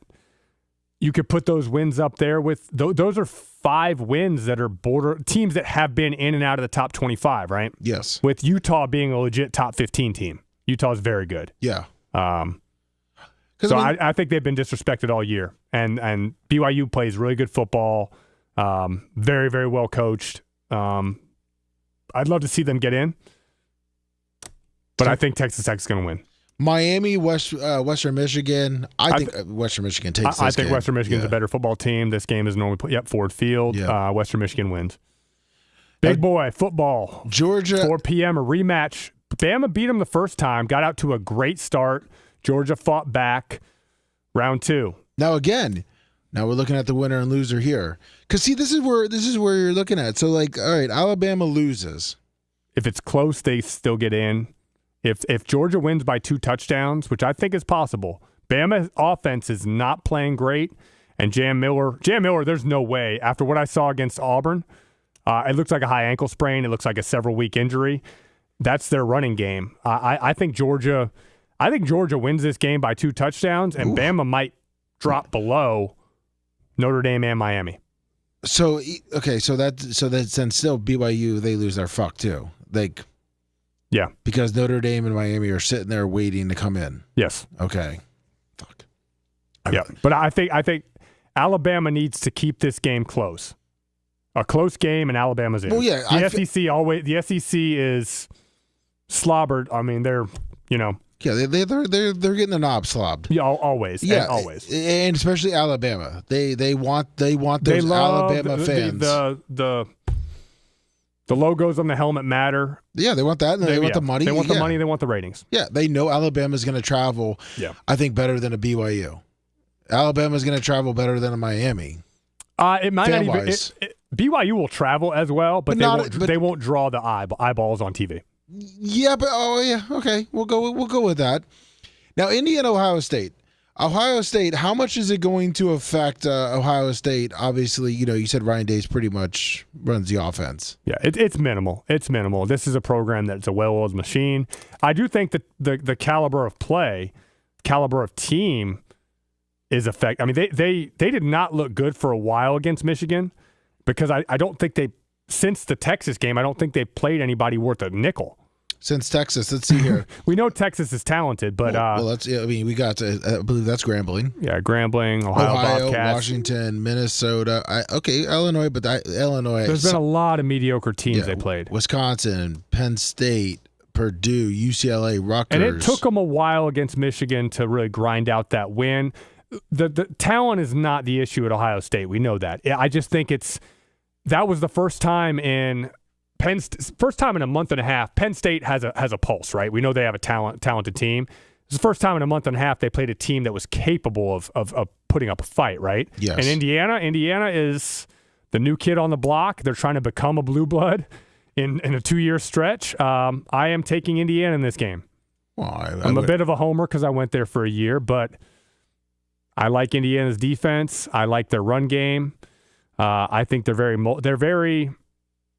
you could put those wins up there with those are 5 wins that are teams that have been in and out of the top 25, right? Yes. With Utah being a legit top 15 team. Utah's very good. Yeah. So I think they've been disrespected all year. And BYU plays really good football. Very, very well coached. I'd love to see them get in. But I think Texas Tech's going to win. Miami, Western Michigan. I think Western Michigan takes this game. I think Western Michigan's a better football team. This game is normally Ford Field. Yeah. Western Michigan wins. Big boy football. Georgia. 4 p.m. a rematch. Bama beat them the first time. Got out to a great start. Georgia fought back. Round 2. Now we're looking at the winner and loser here. Because see, this is where you're looking at. So all right, Alabama loses. If it's close, they still get in. If Georgia wins by 2 touchdowns, which I think is possible, Bama's offense is not playing great, and Jam Miller, there's no way. After what I saw against Auburn, it looks like a high ankle sprain. It looks like a several-week injury. That's their running game. I think Georgia wins this game by 2 touchdowns, and Bama might drop below Notre Dame and Miami. So that's then still BYU, they lose their fuck too. Yeah. Because Notre Dame and Miami are sitting there waiting to come in. Yes. Okay. Fuck. Yeah. But I think Alabama needs to keep this game close. A close game and Alabama's in. Well, yeah. The SEC is slobbered. I mean, they're. Yeah, they're getting the knob slobbed. Yeah, always. Yeah, and always. And especially Alabama. They want those Alabama fans. The logos on the helmet matter. Yeah, they want that, and they want the money. They want the money. They want the ratings. Yeah, they know Alabama's going to travel. Yeah, I think better than a BYU. Alabama's going to travel better than Miami. It might not even. Fan-wise. BYU will travel as well, but, But they won't draw the eyeballs on TV. Yeah, but okay, we'll go with that. Now, Indiana, Ohio State. Ohio State, how much is it going to affect Ohio State? Obviously, you said Ryan Day's pretty much runs the offense. Yeah, it's minimal. It's minimal. This is a program that's a well-oiled machine. I do think that the caliber of play, caliber of team is affected. I mean, they did not look good for a while against Michigan because I don't think since the Texas game, I don't think they played anybody worth a nickel. Since Texas, let's see here. We know Texas is talented, but we got I believe that's Grambling. Yeah, Grambling, Ohio Bobcats, Washington, Minnesota. Illinois, but Illinois. There's been a lot of mediocre teams they played. Wisconsin, Penn State, Purdue, UCLA, Rutgers. And it took them a while against Michigan to really grind out that win. The talent is not the issue at Ohio State. We know that. I just think that was the first time in a month and a half. Penn State has a pulse, right? We know they have a talented team. It's the first time in a month and a half they played a team that was capable of putting up a fight, right? Yes. And Indiana is the new kid on the block. They're trying to become a blue blood in a 2-year stretch. I am taking Indiana in this game. Well, I'm a bit of a homer because I went there for a year, but I like Indiana's defense. I like their run game. I think they're very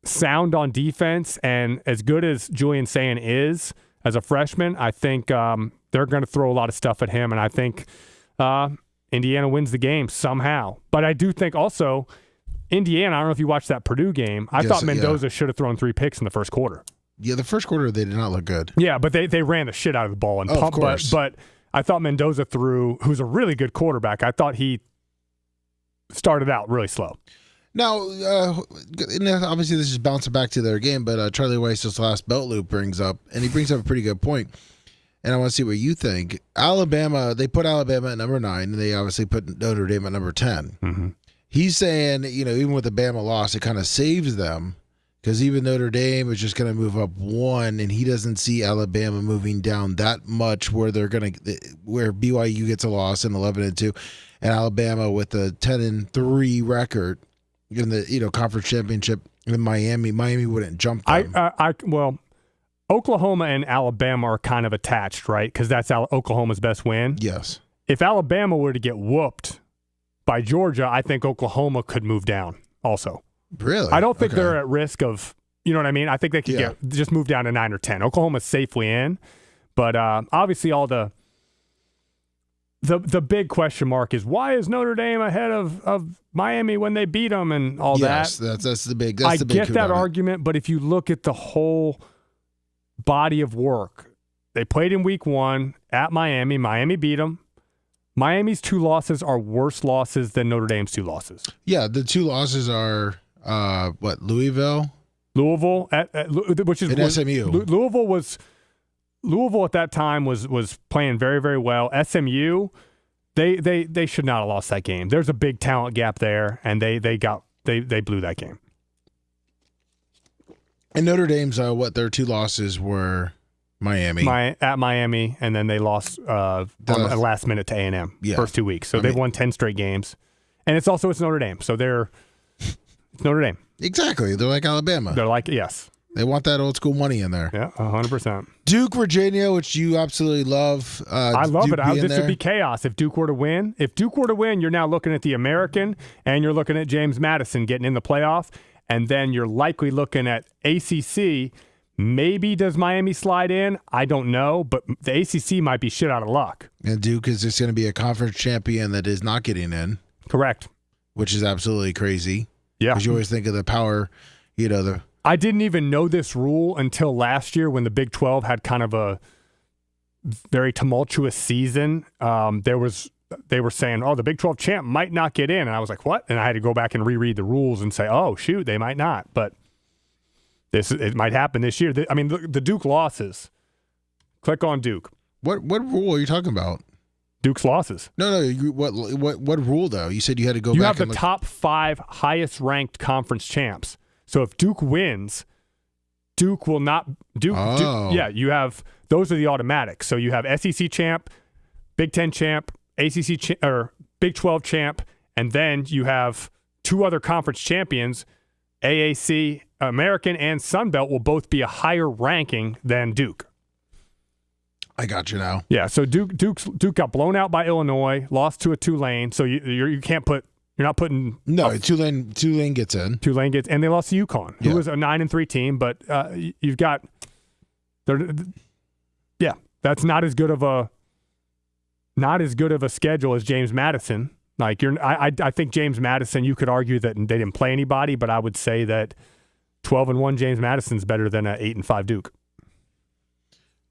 sound on defense, and as good as Julian Sayin is as a freshman, I think they're going to throw a lot of stuff at him, and I think Indiana wins the game somehow. But I do think also Indiana, I don't know if you watched that Purdue game, I thought Mendoza should have thrown 3 picks in the first quarter. Yeah, the first quarter they did not look good. Yeah, but they ran the shit out of the ball and pumped. Of course. But I thought Mendoza who's a really good quarterback, I thought he started out really slow. Now, obviously this is bouncing back to their game, but Charlie Weiss's last belt loop brings up a pretty good point, and I want to see what you think. Alabama, they put Alabama at number 9, and they obviously put Notre Dame at number 10. Mm-hmm. He's saying, even with the Bama loss, it kind of saves them because even Notre Dame is just going to move up 1, and he doesn't see Alabama moving down that much where where BYU gets a loss in 11-2, and Alabama with a 10-3 record. In the conference championship in Miami wouldn't jump them. Well, Oklahoma and Alabama are kind of attached, right? Because that's Oklahoma's best win. Yes. If Alabama were to get whooped by Georgia, I think Oklahoma could move down also. Really? I don't think they're at risk of, you know what I mean? I think they could just move down to 9 or 10. Oklahoma's safely in, but obviously all the big question mark is why is Notre Dame ahead of Miami when they beat them and all that? Yes, that's the big. I get that argument, but if you look at the whole body of work, they played in week 1 at Miami. Miami beat them. Miami's 2 losses are worse losses than Notre Dame's 2 losses. Yeah, the 2 losses are Louisville, which is and SMU. Louisville at that time was playing very, very well. SMU, they should not have lost that game. There's a big talent gap there, and they blew that game. And Notre Dame's their 2 losses were Miami. At Miami, and then they lost on the last minute to A&M first 2 weeks. So they've won 10 straight games. And it's Notre Dame. So it's Notre Dame. Exactly. They're like Alabama. They're like, yes. They want that old school money in there. Yeah, 100%. Duke, Virginia, which you absolutely love. I love Duke it. This would be chaos if Duke were to win. If Duke were to win, you're now looking at the American, and you're looking at James Madison getting in the playoff, and then you're likely looking at ACC. Maybe does Miami slide in? I don't know, but the ACC might be shit out of luck. And Duke is just going to be a conference champion that is not getting in. Correct. Which is absolutely crazy. Yeah. Because you always think of the power, I didn't even know this rule until last year when the Big 12 had kind of a very tumultuous season. They were saying, the Big 12 champ might not get in. And I was like, what? And I had to go back and reread the rules and say, oh, shoot, they might not. But it might happen this year. I mean, the Duke losses. Click on Duke. What rule are you talking about? Duke's losses. No. What rule, though? You said you had to go back. You have the top 5 highest-ranked conference champs. So if Duke wins, Duke will not Duke. You have those are the automatics. So you have SEC champ, Big Ten champ, ACC or Big 12 champ, and then you have two other conference champions, AAC, American, and Sun Belt will both be a higher ranking than Duke. I got you now. Yeah, so Duke got blown out by Illinois, lost to a Tulane, so you can't put you're not putting Tulane gets in. Tulane gets, and they lost to UConn, who was a 9-3 team, but you've got that's not as good of a schedule as James Madison. Like I think James Madison, you could argue that they didn't play anybody, but I would say that 12-1 James Madison's better than a 8-5 Duke.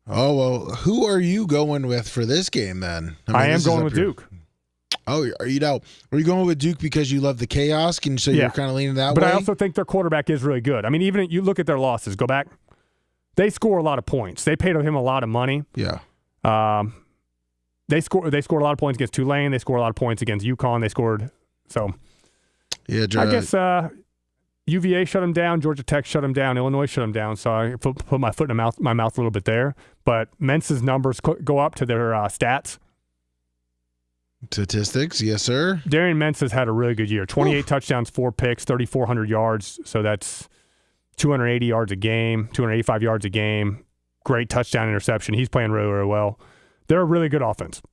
Oh, well, who are you going with for this game then? I am going with Duke. Oh, are you going with Duke because you love the chaos and so you're kind of leaning that way? But I also think their quarterback is really good. I mean, even you look at their losses, go back, they score a lot of points. They paid him a lot of money. Yeah. They scored a lot of points against Tulane. They scored a lot of points against UConn. I guess UVA shut them down. Georgia Tech shut them down. Illinois shut them down. So I put my foot in my mouth a little bit there. But Mensa's numbers go up to their stats. Statistics, yes, sir. Darian Mensa's had a really good year. 28 touchdowns, 4 picks, 3,400 yards. So that's 280 yards a game, 285 yards a game. Great touchdown interception. He's playing really, really well. They're a really good offense.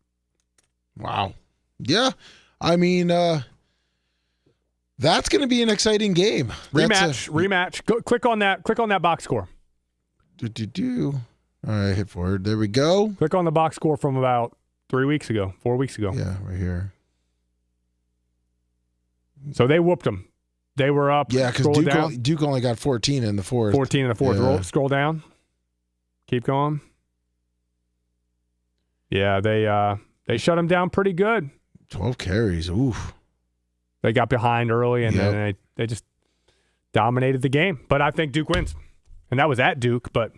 Wow. Yeah. I mean, that's going to be an exciting game. Rematch. Go, click on that box score. All right, hit forward. There we go. Click on the box score from about 4 weeks ago. Yeah, right here. So they whooped them. They were up. Yeah, because Duke only got 14 in the fourth. 14 in the fourth. Yeah. Scroll down. Keep going. Yeah, they shut them down pretty good. 12 carries. Oof. They got behind early, and then they just dominated the game. But I think Duke wins. And that was at Duke, but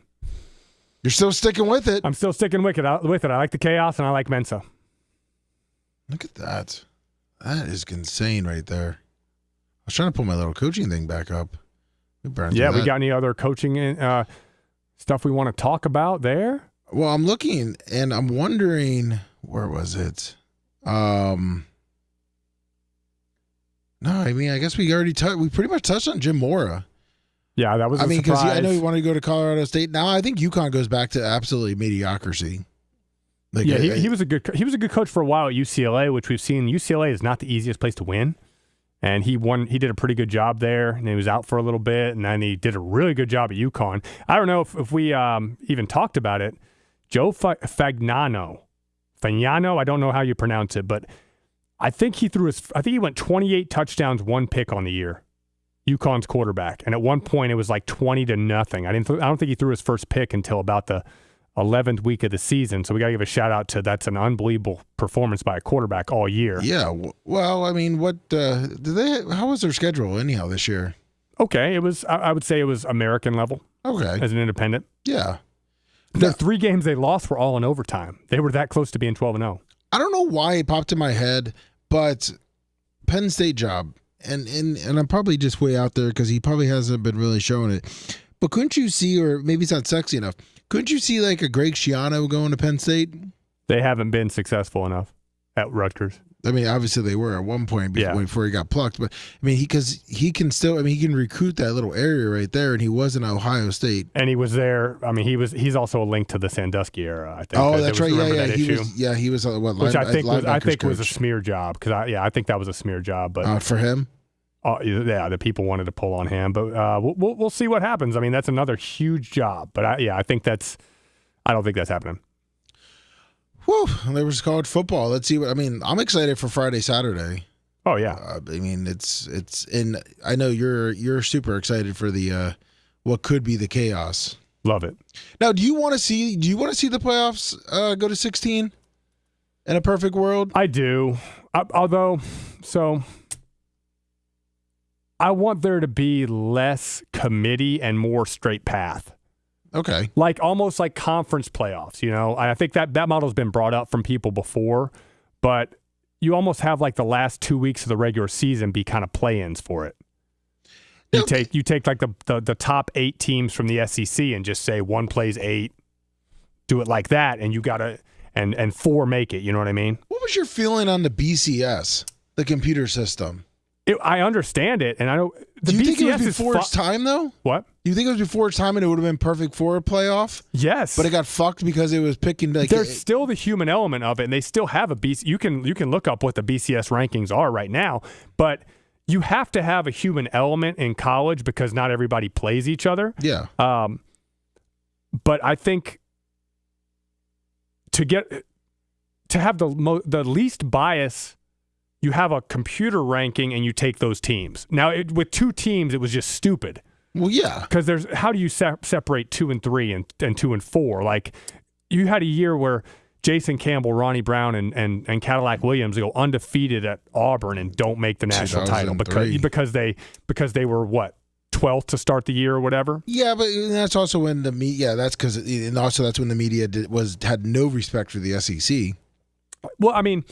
you're still sticking with it. I'm still sticking with it. I like the chaos, and I like Mensa. Look at that. That is insane right there. I was trying to pull my little coaching thing back up. We got any other coaching stuff we want to talk about there? Well, I'm looking, and I'm wondering, where was it? No, I mean, I guess we pretty much touched on Jim Mora. Yeah, that was. Because I know he wanted to go to Colorado State. Now I think UConn goes back to absolutely mediocrity. He was a good coach for a while at UCLA, which we've seen. UCLA is not the easiest place to win, and he did a pretty good job there, and he was out for a little bit, and then he did a really good job at UConn. I don't know if we even talked about it. Joe Fagnano, I don't know how you pronounce it, but I think he went 28 touchdowns, 1 pick on the year. UConn's quarterback, and at one point it was like 20-0. I don't think he threw his first pick until about the 11th week of the season. So we got to give a shout out to that's an unbelievable performance by a quarterback all year. Yeah. Well, I mean, how was their schedule anyhow this year? Okay, it was. I would say it was American level. Okay, as an independent. Yeah. The 3 games they lost were all in overtime. They were that close to being 12-0. I don't know why it popped in my head, but Penn State job. And I'm probably just way out there because he probably hasn't been really showing it. But couldn't you see, or maybe it's not sexy enough, couldn't you see like a Greg Schiano going to Penn State? They haven't been successful enough at Rutgers. I mean, obviously they were at one point before he got plucked. But I mean, he can recruit that little area right there, and he was in Ohio State. And he was there. I mean, he's also a link to the Sandusky era, I think. Oh, that's right. Yeah, he was which I think was a smear job because I think that was a smear job. But for him. The people wanted to pull on him, but we'll see what happens. I mean, that's another huge job, but I don't think that's happening. Whew, there was college football. Let's see I'm excited for Friday, Saturday. Oh yeah. I mean, it's and I know you're super excited for the what could be the chaos. Love it. Now, do you want to see the playoffs go to 16 in a perfect world? I do. I want there to be less committee and more straight path. Okay. Almost like conference playoffs, you know. I think that model's been brought up from people before, but you almost have like the last 2 weeks of the regular season be kind of play-ins for it. You take like the top 8 teams from the SEC and just say one plays 8, do it like that, and and 4 make it. You know what I mean? What was your feeling on the BCS, the computer system? I understand it, and I don't. Do you BCS think it was before its time, though? What? Do you think it was before its time and it would have been perfect for a playoff? Yes, but it got fucked because it was picking. Like, there's still the human element of it, and they still have a BC. You can look up what the BCS rankings are right now, but you have to have a human element in college because not everybody plays each other. Yeah. But I think to have the least bias, you have a computer ranking and you take those teams. Now, with 2 teams, it was just stupid. Well, yeah. Because how do you separate 2 and 3 and 2 and 4? Like, you had a year where Jason Campbell, Ronnie Brown, and Cadillac Williams go undefeated at Auburn and don't make the national title because they were what, 12th to start the year or whatever. Yeah, but that's also when the media. Yeah, that's because, and also that's when the media had no respect for the SEC. Well, I mean,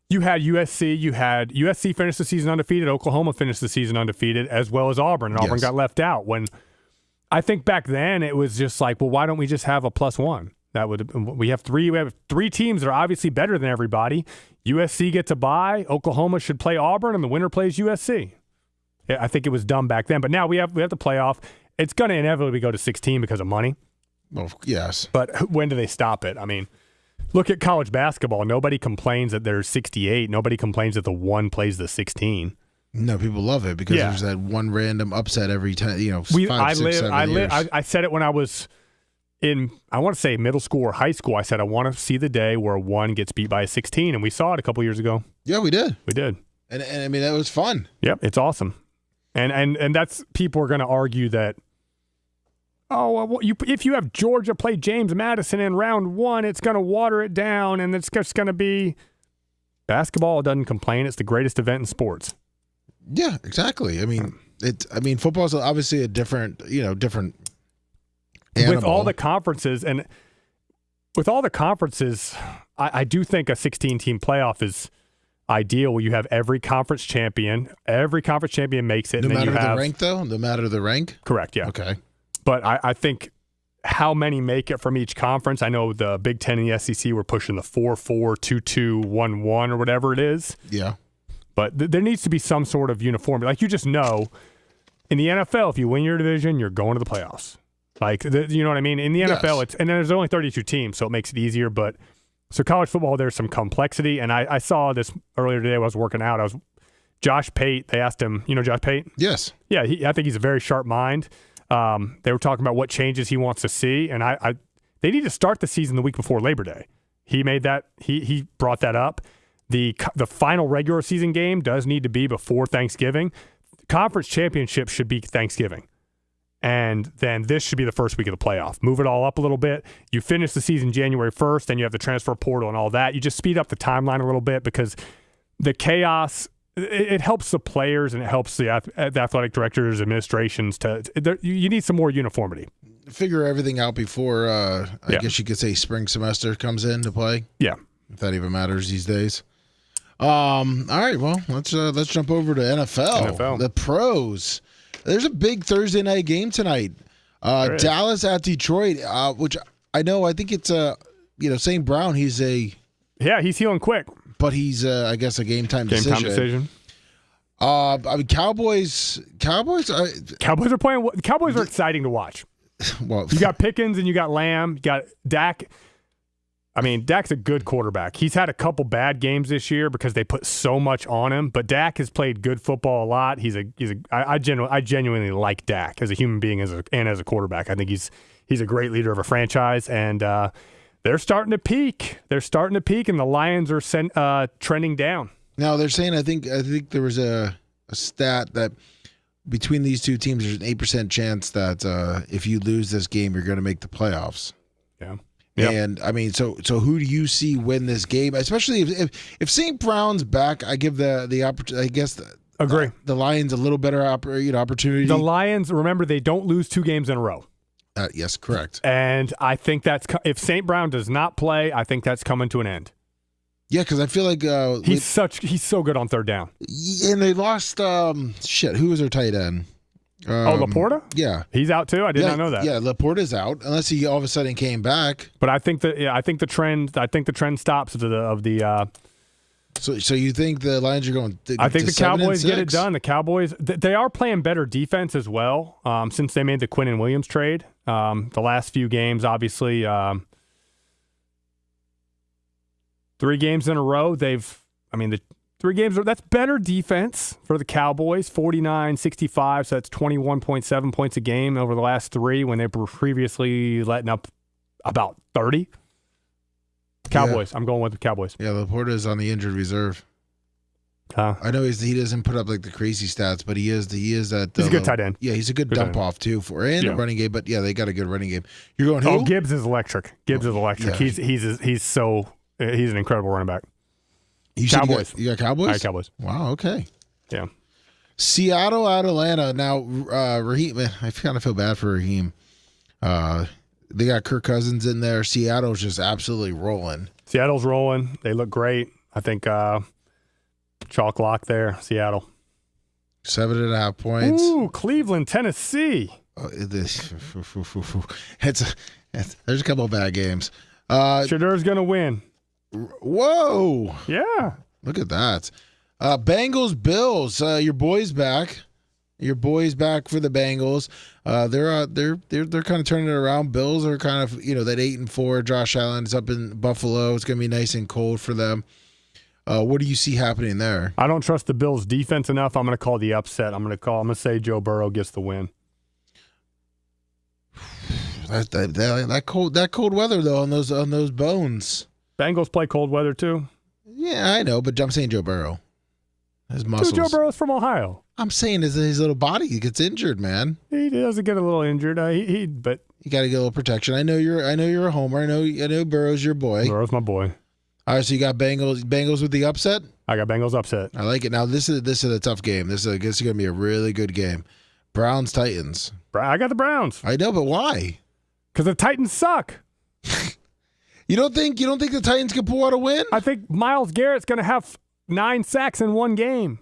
you had USC. You had USC finish the season undefeated. Oklahoma finished the season undefeated, as well as Auburn. And Auburn got left out. When I think back then, it was just like, well, why don't we just have a +1? We have 3 teams that are obviously better than everybody. USC gets a bye. Oklahoma should play Auburn, and the winner plays USC. I think it was dumb back then, but now we have the playoff. It's going to inevitably go to 16 because of money. Well, yes. But when do they stop it? I mean, look at college basketball. Nobody complains that there's 68. Nobody complains that the 1 plays the 16 No, people love it because there's that one random upset every time. 5, 6, 7 years. I said it when I was in, I want to say middle school or high school. I said I want to see the day where a 1 gets beat by a 16, and we saw it a couple years ago. Yeah, we did. We did. And I mean, that was fun. Yep, it's awesome. And that's, people are going to argue that, if you have Georgia play James Madison in round 1, it's going to water it down, and it's just going to be basketball. Doesn't complain. It's the greatest event in sports. Yeah, exactly. I mean, football is obviously a different animal. With all the conferences, I do think a 16-team playoff is ideal. You have every conference champion. Every conference champion makes it. No matter the rank, though? No matter the rank? Correct, yeah. Okay. But I think how many make it from each conference, I know the Big Ten and the SEC were pushing the 4-4, 2-2, 1-1, or whatever it is. Yeah. But there needs to be some sort of uniformity. Like, you just know, in the NFL, if you win your division, you're going to the playoffs. Like, you know what I mean? In the NFL, and there's only 32 teams, so it makes it easier. But so college football, there's some complexity. And I saw this earlier today when I was working out. Josh Pate, they asked him, you know Josh Pate? Yes. Yeah, I think he's a very sharp mind. They were talking about what changes he wants to see, and they need to start the season the week before Labor Day. He made that. He brought that up. The final regular season game does need to be before Thanksgiving. Conference championship should be Thanksgiving, and then this should be the first week of the playoff. Move it all up a little bit. You finish the season January 1st, then you have the transfer portal and all that. You just speed up the timeline a little bit because the chaos. It helps the players and it helps the athletic directors, administrations. You need some more uniformity. Figure everything out before, I guess you could say, spring semester comes into play. Yeah. If that even matters these days. All right, well, let's jump over to NFL. The pros. There's a big Thursday night game tonight. Dallas at Detroit, which I think it's St. Brown, he's healing quick. But he's, I guess, a game time decision. I mean, Cowboys are playing. Cowboys are exciting to watch. Well, you got Pickens and you got Lamb. You got Dak. I mean, Dak's a good quarterback. He's had a couple bad games this year because they put so much on him. But Dak has played good football a lot. I genuinely like Dak as a human being and as a quarterback. I think he's a great leader of a franchise, and they're starting to peak. And the Lions are trending down. Now they're saying, I think there was a stat that between these two teams, there's an 8% chance that if you lose this game, you're going to make the playoffs. Yeah. Yep. And I mean, so who do you see win this game? Especially if St. Brown's back, I give the opportunity. I guess agree. The Lions a little better opportunity. The Lions, remember, they don't lose 2 games in a row. Yes, correct. And I think if St. Brown does not play, I think that's coming to an end. Yeah, because I feel like he's so good on third down. And they lost who was their tight end? Laporta? Yeah. He's out too? I did not know that. Yeah, Laporta's out, unless he all of a sudden came back. But I think the trend stops of the So you think the Lions are going I think the 7 and Cowboys get 6? it done. The Cowboys, they are playing better defense as well since they made the Quinn and Williams trade. The last few games, obviously, 3 games in a row, the 3 games, that's better defense for the Cowboys, 49-65, so that's 21.7 points a game over the last 3 when they were previously letting up about 30. Cowboys. Yeah. I'm going with the Cowboys. Yeah, Laporta is on the injured reserve. I know he doesn't put up like the crazy stats, but he is that. He's a good tight end. Yeah, he's a good dump off too for a running game. But yeah, they got a good running game. You're going who? Oh, Gibbs is electric. Yeah. He's an incredible running back. Cowboys. You got Cowboys? I got Cowboys. Wow. Okay. Yeah. Seattle at Atlanta. Now, Raheem. I kind of feel bad for Raheem. They got Kirk Cousins in there. Seattle's just absolutely rolling. Seattle's rolling. They look great. I think chalk lock there, Seattle. 7.5 points. Ooh, Cleveland, Tennessee. There's a couple of bad games. Shadur's going to win. Whoa. Yeah. Look at that. Bengals, Bills. Your boy's back. Your boys back for the Bengals. They're kind of turning it around. Bills are kind of that 8-4. Josh Allen's up in Buffalo. It's gonna be nice and cold for them. What do you see happening there? I don't trust the Bills' defense enough. I'm gonna call the upset. I'm gonna say Joe Burrow gets the win. That cold weather though on those bones. Bengals play cold weather too. Yeah, I know, but I'm saying Joe Burrow. His muscles. Dude, Joe Burrow's from Ohio. I'm saying his little body gets injured, man. He doesn't get a little injured. But you got to get a little protection. I know you're a homer. I know Burrow's your boy. Burrow's my boy. All right, so you got Bengals with the upset. I got Bengals upset. I like it. Now this is a tough game. This is going to be a really good game. Browns Titans. I got the Browns. I know, but why? Because the Titans suck. You don't think the Titans can pull out a win? I think Myles Garrett's going to have 9 sacks in one game.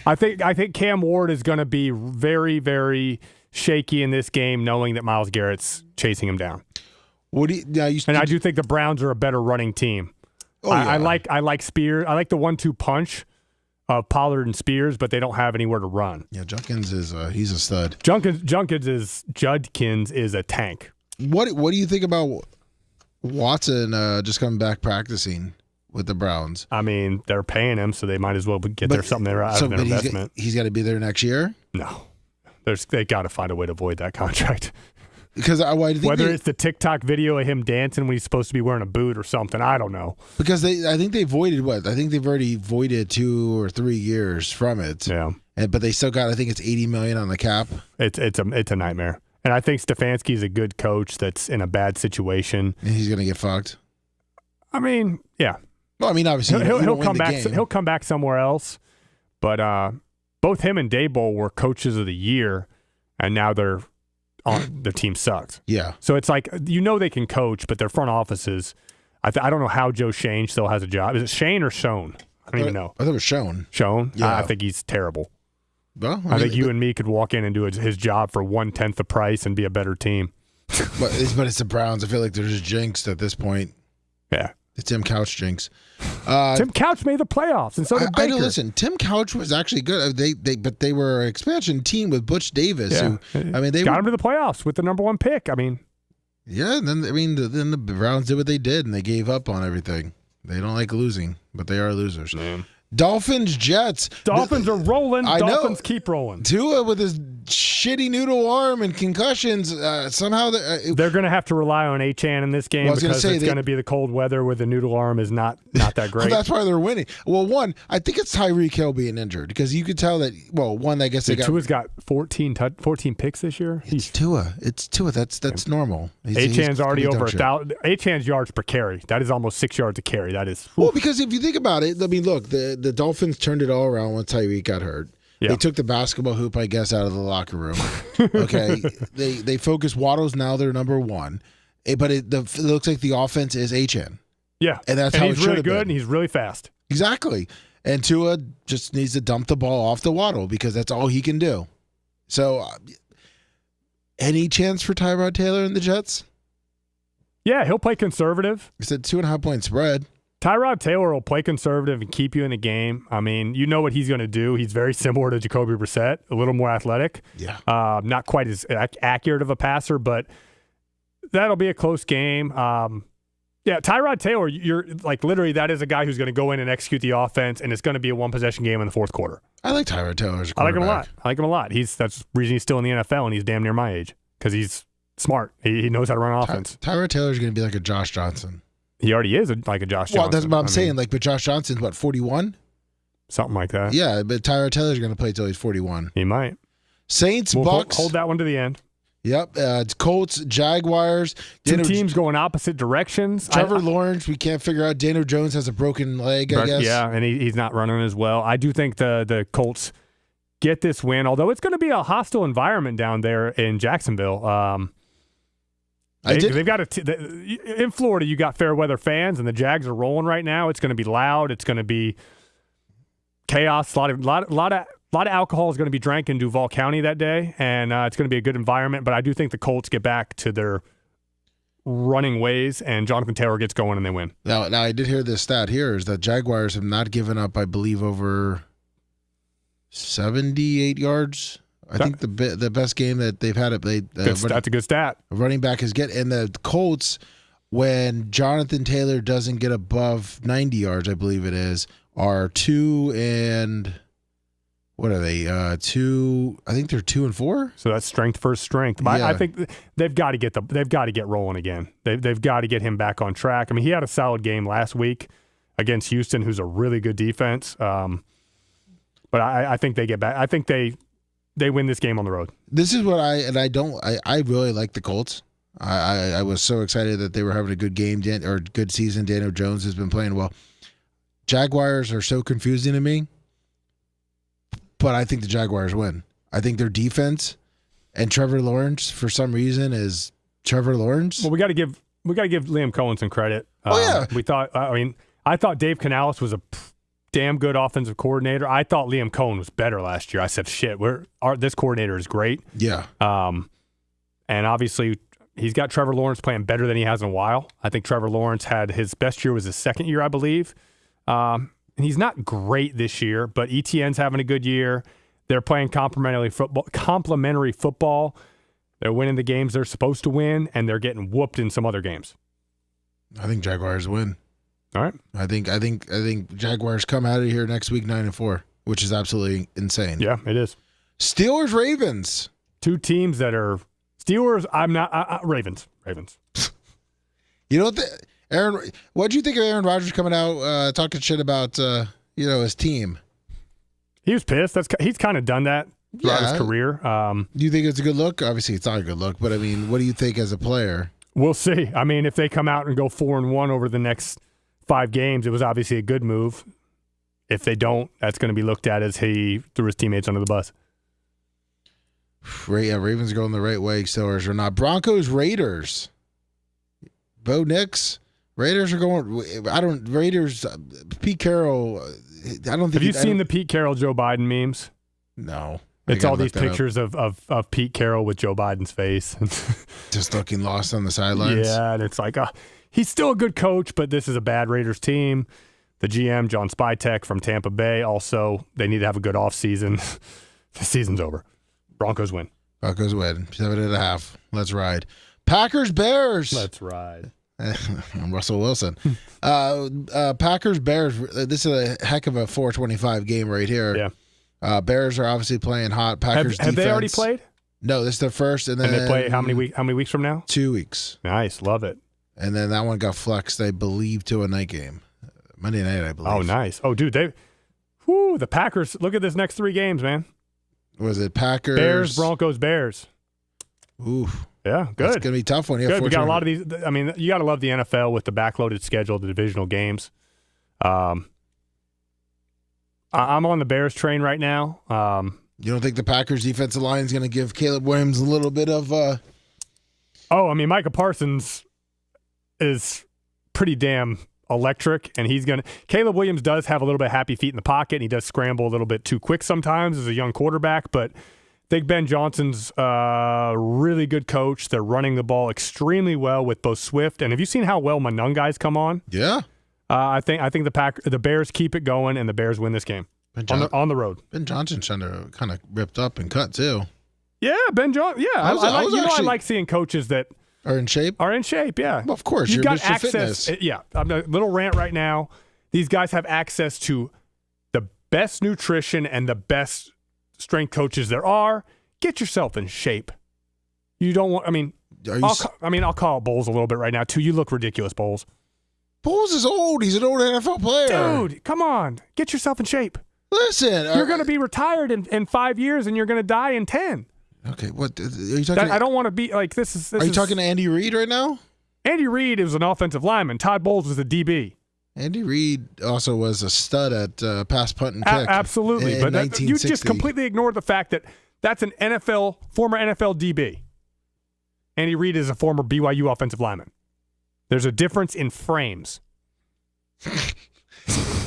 I think Cam Ward is going to be very, very shaky in this game, knowing that Myles Garrett's chasing him down. I do think the Browns are a better running team. Oh, yeah. I like Spears. I like the 1-2 punch of Pollard and Spears, but they don't have anywhere to run. Yeah, Judkins is he's a stud. Judkins is a tank. What do you think about Watson just coming back practicing with the Browns? I mean, they're paying him, so they might as well get something out of their investment. He's got to be there next year? No. They got to find a way to avoid that contract. Because whether it's the TikTok video of him dancing when he's supposed to be wearing a boot or something, I don't know. Because I think they voided what? I think they've already voided 2 or 3 years from it. Yeah. But they still got, I think it's $80 million on the cap. It's a nightmare. And I think Stefanski's a good coach that's in a bad situation. And he's going to get fucked. I mean, yeah. Well, I mean, obviously he'll come back. He'll come back somewhere else. But both him and Daboll were coaches of the year, and now their team sucks. Yeah. So it's like they can coach, but their front offices. I don't know how Joe Shane still has a job. Is it Shane or Schoen? I don't even know. I thought it was Schoen. Schoen? Yeah. I think he's terrible. Well, I think you and me could walk in and do his job for 1/10 the price and be a better team. but it's the Browns. I feel like they're just jinxed at this point. Yeah. The Tim Couch jinx. Tim Couch made the playoffs, and so did Baker. Listen, Tim Couch was actually good. But they were an expansion team with Butch Davis. Yeah. They got him to the playoffs with the number 1 pick. I mean, yeah. And then the Browns did what they did, and they gave up on everything. They don't like losing, but they are losers. Man. Dolphins, Jets. Dolphins are rolling. Dolphins know. Keep rolling. Tua with his shitty noodle arm and concussions. Somehow they're going to have to rely on Achane in this game because it's going to be the cold weather where the noodle arm is not that great. Well, that's why they're winning. Well, one, I think it's Tyreek Hill being injured because you could tell that. Well, one, I guess Tua's got 14 picks this year. It's Tua. That's normal. Achane's already over 1,000. Achane's yards per carry. That is almost 6 yards a carry. That is. Well, because if you think about it, I mean, look, the Dolphins turned it all around when Tyreek got hurt. Yeah. They took the basketball hoop, I guess, out of the locker room. Okay, they focus Waddle's now their number 1, but it looks like the offense is Achane. Yeah, and that's how he's really good and he's really fast. Exactly, and Tua just needs to dump the ball off the Waddle because that's all he can do. So, any chance for Tyrod Taylor and the Jets? Yeah, he'll play conservative. It's a 2.5-point spread. Tyrod Taylor will play conservative and keep you in the game. I mean, you know what he's going to do. He's very similar to Jacoby Brissett, a little more athletic. Yeah. Not quite as accurate of a passer, but that'll be a close game. Yeah, Tyrod Taylor, you're like literally that is a guy who's going to go in and execute the offense, and it's going to be a one-possession game in the fourth quarter. I like Tyrod Taylor as a I like him a quarterback. lot. I like him a lot. That's the reason he's still in the NFL, and he's damn near my age because he's smart. He knows how to run offense. Tyrod Taylor is going to be like a Josh Johnson. He already is like a Josh Johnson. Well, that's what I'm saying. Like, but Josh Johnson's what, 41? Something like that. Yeah, but Tyrod Taylor's going to play till he's 41. He might. Saints, We'll Bucks. hold that one to the end. Yep. It's Colts, Jaguars. Two teams going opposite directions. Trevor Lawrence, we can't figure out. Daniel Jones has a broken leg, I guess. Yeah, and he's not running as well. I do think the Colts get this win, although it's going to be a hostile environment down there in Jacksonville. They've got in Florida, you got fair weather fans, and the Jags are rolling right now. It's going to be loud. It's going to be chaos. A lot of alcohol is going to be drank in Duval County that day, and it's going to be a good environment. But I do think the Colts get back to their running ways, and Jonathan Taylor gets going, and they win. Now I did hear this stat here is that Jaguars have not given up, I believe, over 78 yards. I think the best game that they've had That's a good stat. Running back is and the Colts, when Jonathan Taylor doesn't get above 90 yards, I believe it is, are 2 and what are they? I think they're 2 and 4. So that's strength versus strength. But I think they've got to get rolling again. They've got to get him back on track. I mean, he had a solid game last week against Houston, who's a really good defense. But I think they get back. I think they win this game on the road. This is what I really like the Colts. I was so excited that they were having a good game or good season. Daniel Jones has been playing well. Jaguars are so confusing to me, but I think the Jaguars win. I think their defense and Trevor Lawrence for some reason is Trevor Lawrence. Well, we got to give Liam Cohen some credit. Yeah. I thought Dave Canales was a damn good offensive coordinator. I thought Liam Cohen was better last year. I said, shit, this coordinator is great. Yeah. And obviously he's got Trevor Lawrence playing better than he has in a while. I think Trevor Lawrence had his best year was his second year, I believe. And he's not great this year, but ETN's having a good year. They're playing complementary football. They're winning the games they're supposed to win, and they're getting whooped in some other games. I think Jaguars win. All right. I think Jaguars come out of here next week 9-4, which is absolutely insane. Yeah, it is. Steelers, Ravens. Two teams that are Steelers. I'm not Ravens. You know what? Aaron, what do you think of Aaron Rodgers coming out talking shit about his team? He was pissed. He's kind of done that throughout his career. Do you think it's a good look? Obviously, it's not a good look, but I mean, what do you think as a player? We'll see. I mean, if they come out and go 4-1 over the next 5 games, it was obviously a good move. If they don't, that's going to be looked at as he threw his teammates under the bus. Yeah, Ravens are going the right way. Steelers are not. Broncos, Raiders. Bo Nix. Raiders are going. Raiders. Pete Carroll. I don't think. Have you seen the Pete Carroll Joe Biden memes? No. It's all these pictures of Pete Carroll with Joe Biden's face, just looking lost on the sidelines. Yeah, and it's like he's still a good coach, but this is a bad Raiders team. The GM John Spytek from Tampa Bay. Also, they need to have a good offseason. The season's over. Broncos win. 7.5. Let's ride. Packers, Bears. Let's ride. I'm Russell Wilson. Packers, Bears. This is a heck of a 425 game right here. Yeah. Bears are obviously playing hot. Packers have they already played? No, this is their first, and then they play how many weeks from now? 2 weeks. Nice, love it. And then that one got flexed, I believe, to a night game, Monday night, I believe. Oh, nice. Oh, dude, the Packers. Look at this next 3 games, man. Was it Packers, Bears, Broncos, Bears? Ooh, yeah, good. It's gonna be a tough one. Good. We got a lot of these. I mean, you got to love the NFL with the backloaded schedule, the divisional games. I'm on the Bears train right now. You don't think the Packers defensive line is going to give Caleb Williams a little bit of I mean, Micah Parsons is pretty damn electric, and Caleb Williams does have a little bit of happy feet in the pocket, and he does scramble a little bit too quick sometimes as a young quarterback, but think Ben Johnson's a really good coach. They're running the ball extremely well with both Swift and have you seen how well Monungai's come on? Yeah. I think the Bears keep it going and the Bears win this game on the road. Ben Johnson's kind of ripped up and cut too. Yeah, Ben Johnson. Yeah, I like seeing coaches that are in shape. Yeah, well, of course. You've got Mr. access. Fitness. Yeah, I'm a little rant right now. These guys have access to the best nutrition and the best strength coaches there are. Get yourself in shape. You don't want. I'll call Bowles a little bit right now too. You look ridiculous, Bowles. Bowles is old. He's an old NFL player. Dude, come on. Get yourself in shape. Listen. You're going to be retired in 5 years and you're going to die in 10. Okay, what are you talking? I don't want to be like this. Are you talking to Andy Reid right now? Andy Reid is an offensive lineman. Todd Bowles was a DB. Andy Reid also was a stud at pass, punt, and kick. Absolutely, but you just completely ignored the fact that that's an former NFL DB. Andy Reid is a former BYU offensive lineman. There's a difference in frames.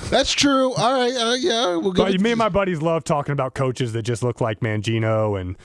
That's true. All right, yeah. Me and my buddies love talking about coaches that just look like Mangino, and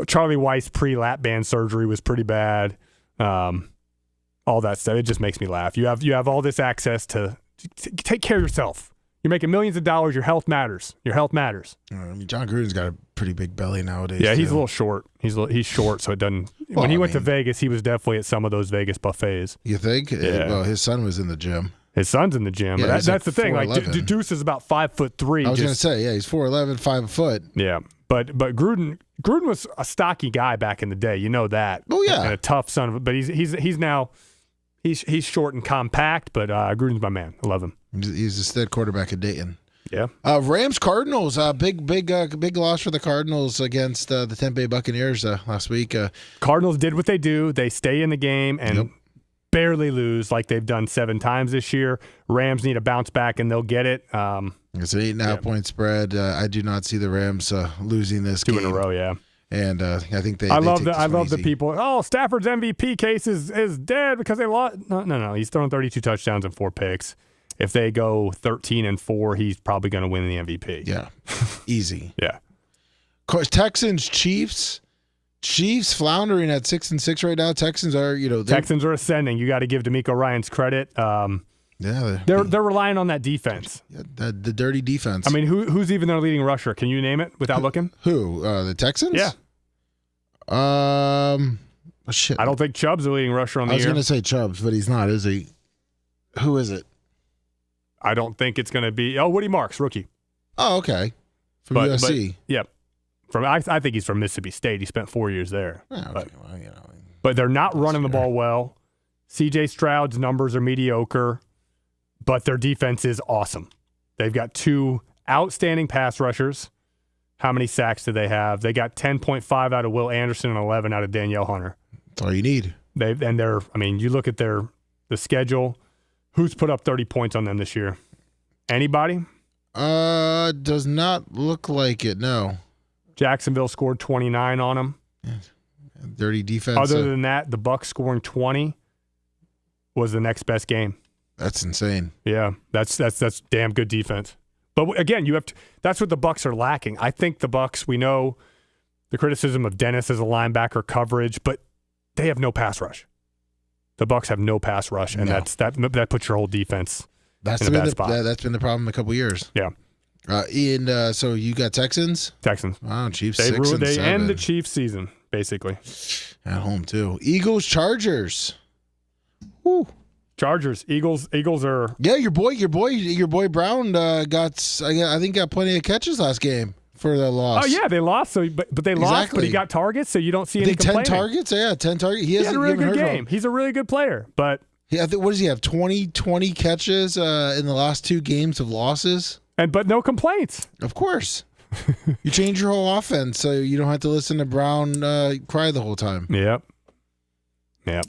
Charlie Weiss pre-lap band surgery was pretty bad. All that stuff. It just makes me laugh. You have all this access to take care of yourself. You're making millions of dollars. Your health matters. John Gruden's got a pretty big belly nowadays. Yeah, he's a little short. He's short, so it doesn't. When he went to Vegas, he was definitely at some of those Vegas buffets. You think? Yeah. Well, his son was in the gym. His son's in the gym. Yeah, but that's the thing. Like Deuce is about 5'3". I was going to say, yeah, he's 4'11", 5 foot. Yeah, but Gruden was a stocky guy back in the day. You know that. Oh yeah, and a tough son of a. But he's now he's short and compact. But Gruden's my man. I love him. He's a stud quarterback at Dayton. Yeah. Rams Cardinals. Big loss for the Cardinals against the Tampa Bay Buccaneers last week. Cardinals did what they do. They stay in the game and barely lose like they've done 7 times this year. Rams need a bounce back and they'll get it. It's an 8.5 point spread. I do not see the Rams losing this 2 game. in a row. Yeah. And I think I love the people. Oh, Stafford's MVP case is dead because they lost. No. He's thrown 32 touchdowns and 4 picks. If they go 13-4, he's probably going to win the MVP. Yeah, easy. Yeah. Texans, Chiefs floundering at 6-6 right now. Texans are ascending. You got to give D'Amico Ryans credit. They're relying on that defense. Yeah, the dirty defense. I mean, who's even their leading rusher? Can you name it without looking? Who? The Texans? Yeah. Shit. I don't think Chubb's the leading rusher on the year. I was going to say Chubbs, but he's not, is he? Who is it? I don't think it's going to be. Oh, Woody Marks, rookie. Oh, okay. From USC. Yep. I think he's from Mississippi State. He spent 4 years there. Oh, okay. But they're not running the ball well. C.J. Stroud's numbers are mediocre, but their defense is awesome. They've got 2 outstanding pass rushers. How many sacks do they have? They got 10.5 out of Will Anderson and 11 out of Danielle Hunter. That's all you need. You look at the schedule. Who's put up 30 points on them this year? Anybody? Does not look like it, no. Jacksonville scored 29 on them. Yeah. Dirty defense. Other than that, the Bucs scoring 20 was the next best game. That's insane. Yeah, that's damn good defense. But again, that's what the Bucs are lacking. I think the Bucs, we know the criticism of Dennis as a linebacker coverage, but they have no pass rush. The Bucs have no pass rush, and that puts your whole defense in a bad spot. That's been the problem a couple years. Yeah. Ian, so you got Texans? Texans. Wow, Chiefs. They end the Chiefs season, basically. At home, too. Eagles, Chargers. Woo. Chargers, Eagles are. Yeah, your boy Brown got plenty of catches last game for the loss. Oh yeah, they lost. But they lost. But he got targets, so you don't see any complaining. 10 targets. Yeah, 10 targets. He had a really good game. He's a really good player. But what does he have? 20 catches in the last 2 games of losses. But no complaints. Of course. You change your whole offense so you don't have to listen to Brown cry the whole time. Yep. And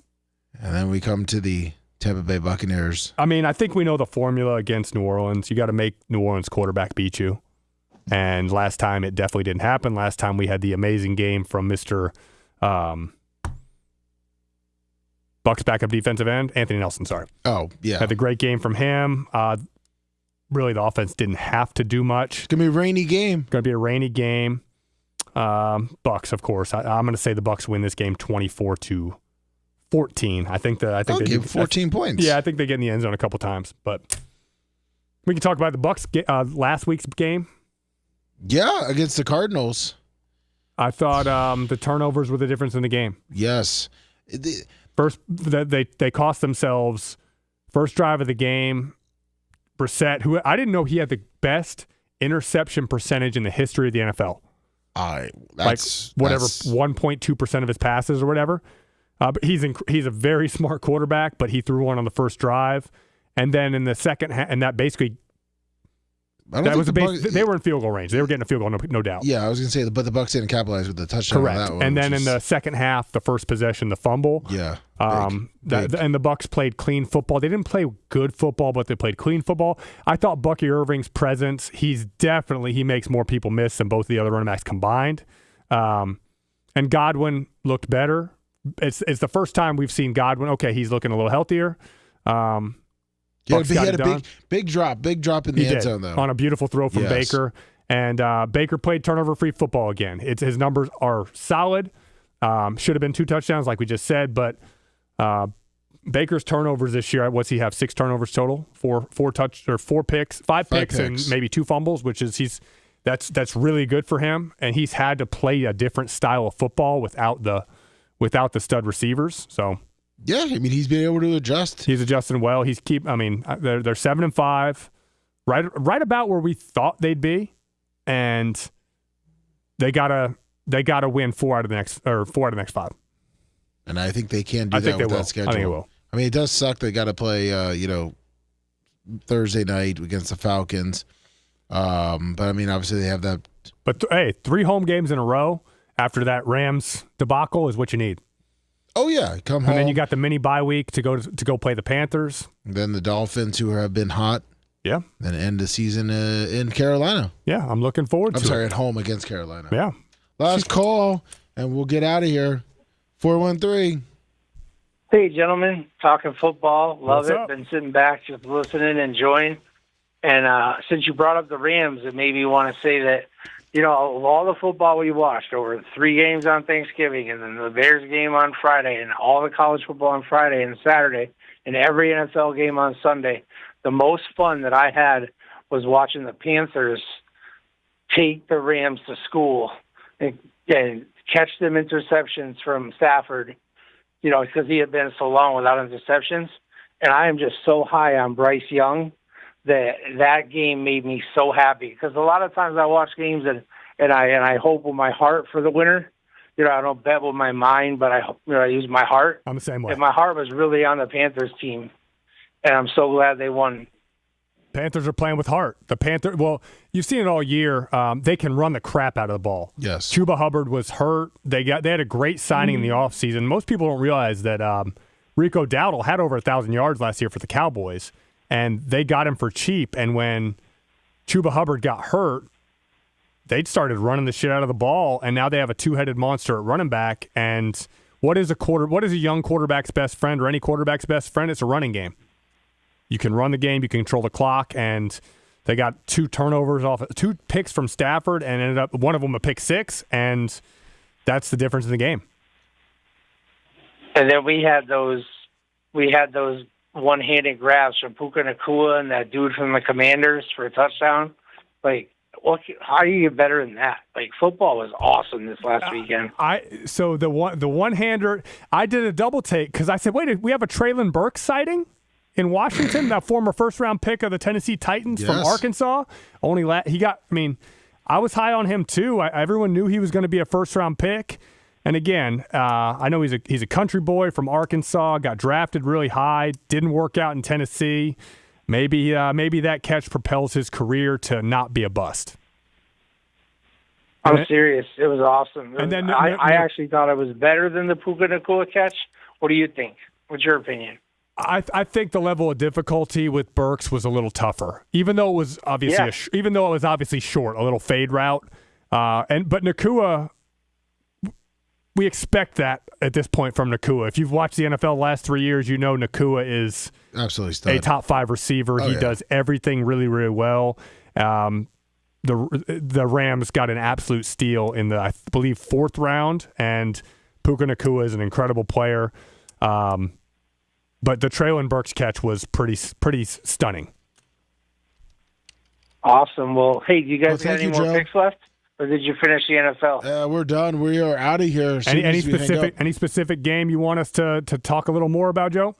then we come to the Tampa Bay Buccaneers. I mean, I think we know the formula against New Orleans. You got to make New Orleans quarterback beat you. And last time it definitely didn't happen. Last time we had the amazing game from Mr. Bucs backup defensive end, Anthony Nelson, sorry. Oh, yeah. Had the great game from him. Really, the offense didn't have to do much. It's going to be a rainy game. Going to be a rainy game. Bucks, of course. I'm going to say the Bucks win this game 24-14. I think they give 14 points. Yeah, I think they get in the end zone a couple times. But we can talk about the Bucks last week's game. Yeah, against the Cardinals. I thought the turnovers were the difference in the game. Yes. First, they cost themselves first drive of the game. Brissett, who I didn't know he had the best interception percentage in the history of the NFL. That's 1.2% of his passes or whatever. But he's a very smart quarterback, but he threw one on the first drive, and then in the second half, and that basically they were in field goal range. They were getting a field goal, no doubt. Yeah, I was going to say, but the Bucs didn't capitalize with the touchdown. Correct. On that one, and then in the second half, the first possession, the fumble. Yeah. And the Bucs played clean football. They didn't play good football, but they played clean football. I thought Bucky Irving's presence, he makes more people miss than both of the other running backs combined. And Godwin looked better. It's the first time we've seen Godwin. Okay, he's looking a little healthier. But he had a big drop in the end zone, though. On a beautiful throw from Baker. And Baker played turnover-free football again. His numbers are solid. Should have been 2 touchdowns, like we just said. But Baker's turnovers this year, what's he have? 6 turnovers total? 4 picks, 5 picks, and maybe 2 fumbles, which is that's really good for him. And he's had to play a different style of football without the stud receivers. So. Yeah, I mean, he's been able to adjust. He's adjusting well. They're 7-5, right about where we thought they'd be, and they gotta win 4 out of the next 5. And I think they can do that with that schedule. I think they will. I mean, it does suck. They got to play, Thursday night against the Falcons. But I mean, obviously they have that. But 3 home games in a row after that Rams debacle is what you need. Oh yeah, come home. And then you got the mini bye week to go play the Panthers. And then the Dolphins, who have been hot. Yeah. Then end the season in Carolina. Yeah, I'm looking forward to it. I'm sorry, at home against Carolina. Yeah. Last call, and we'll get out of here. 413. Hey, gentlemen, talking football. Love What's it. up? Been sitting back, just listening, enjoying. And since you brought up the Rams, it made me want to say that, of all the football we watched, over 3 games on Thanksgiving, and then the Bears game on Friday, and all the college football on Friday and Saturday, and every NFL game on Sunday, the most fun that I had was watching the Panthers take the Rams to school and catch them interceptions from Stafford, because he had been so long without interceptions. And I am just so high on Bryce Young that game made me so happy, because a lot of times I watch games and I hope with my heart for the winner. I don't bet with my mind, but I use my heart. I'm the same way. And my heart was really on the Panthers team, and I'm so glad they won. Panthers are playing with heart. Well, you've seen it all year. They can run the crap out of the ball. Yes. Chuba Hubbard was hurt. They had a great signing in the offseason. Most people don't realize that Rico Dowdle had over 1,000 yards last year for the Cowboys, and they got him for cheap. And when Chuba Hubbard got hurt, they started running the shit out of the ball, and now they have a 2-headed monster at running back. And what is a young quarterback's best friend, or any quarterback's best friend? It's a running game. You can run the game, you can control the clock, and they got 2 turnovers off, 2 picks from Stafford, and ended up one of them a pick 6, and that's the difference in the game. And then we had those one-handed grabs from Puka Nacua and that dude from the Commanders for a touchdown. How do you get better than that? Football was awesome this last weekend. So the one-hander, I did a double take because I said, wait, we have a Traylon Burks sighting in Washington, that former first-round pick of the Tennessee Titans from Arkansas. I was high on him too. Everyone knew he was going to be a first-round pick. And again, I know he's a country boy from Arkansas, got drafted really high, didn't work out in Tennessee. Maybe that catch propels his career to not be a bust. I'm serious. It was awesome. And then I actually thought it was better than the Puka Nacua catch. What do you think? What's your opinion? I think the level of difficulty with Burks was a little tougher, even though it was obviously short, a little fade route. But Nacua, we expect that at this point from Nacua. If you've watched the NFL the last 3 years, you know Nacua is absolutely stud. A top 5 receiver. He does everything really, really well. the Rams got an absolute steal in the, I believe, 4th round, and Puka Nacua is an incredible player. But the Traylon Burks catch was pretty stunning. Awesome. Well, hey, do you guys got thank any you, more Joe. picks left? Or did you finish the NFL? We're done. We are out of here. as soon Any as we hang up. specific game you want us to talk a little more about, Joe?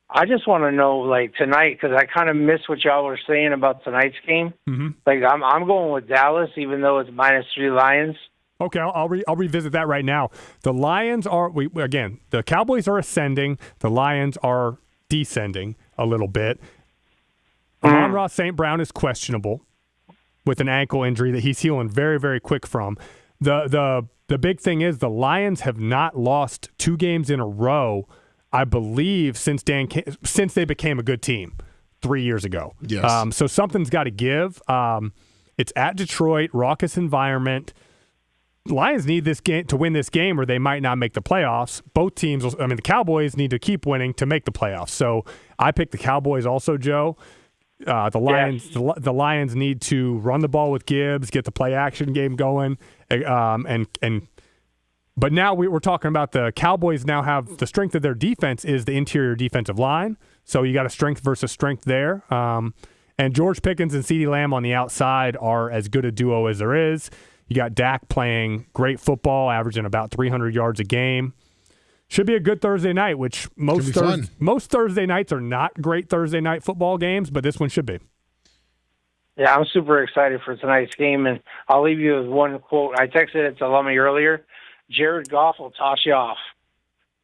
I just want to know, like, tonight, because I kind of missed what y'all were saying about tonight's game. Mm-hmm. Like, I'm going with Dallas, even though it's -3 Lions. Okay, I'll revisit that right now. The Lions are the Cowboys are ascending. The Lions are descending a little bit. Amon-Ra St. Brown is questionable with an ankle injury that he's healing very, very quick from. The big thing is the Lions have not lost 2 games in a row, I believe, since they became a good team 3 years ago. Yes. So something's got to give. It's at Detroit, raucous environment. Lions need this game to win this game, or they might not make the playoffs. Both teams, the Cowboys need to keep winning to make the playoffs. So I picked the Cowboys also, Joe. The Lions need to run the ball with Gibbs, get the play action game going, but now we're talking about the Cowboys now have the strength of their defense is the interior defensive line. So you got a strength versus strength there. And George Pickens and CeeDee Lamb on the outside are as good a duo as there is. You got Dak playing great football, averaging about 300 yards a game. Should be a good Thursday night, which most Thursday nights are not great Thursday night football games, but this one should be. Yeah, I'm super excited for tonight's game, and I'll leave you with one quote. I texted it to Lummy earlier. Jared Goff will toss you off.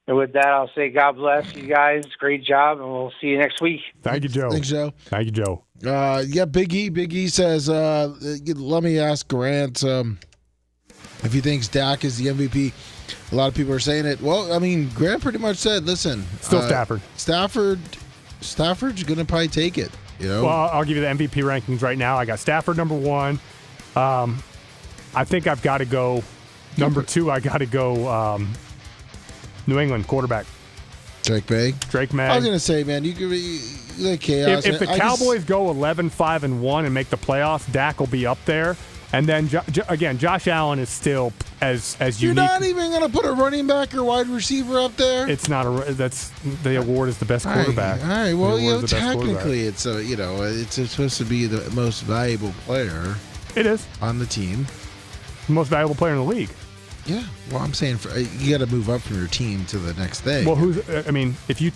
And with that, I'll say God bless you guys. Great job, and we'll see you next week. Thank you, Joe. Thanks, Joe. Thank you, Joe. Big E says, let me ask Grant if he thinks Dak is the MVP. A lot of people are saying it. Well, I mean, Grant pretty much said, listen. Still Stafford. Stafford's going to probably take it. You know? Well, I'll give you the MVP rankings right now. I got Stafford number 1. I think I've got to go number 2. I got to go New England quarterback. Drake May. I was going to say, man, you could be like chaos. If the Cowboys go 11-5-1 and make the playoffs, Dak will be up there. And then, again, Josh Allen is still as unique. You're not even going to put a running back or wide receiver up there? It's not that's the award is the best quarterback. All right. Well, technically, it's supposed to be the most valuable player. It is on the team. The most valuable player in the league. Yeah. Well, I'm saying you got to move up from your team to the next thing. Well, if you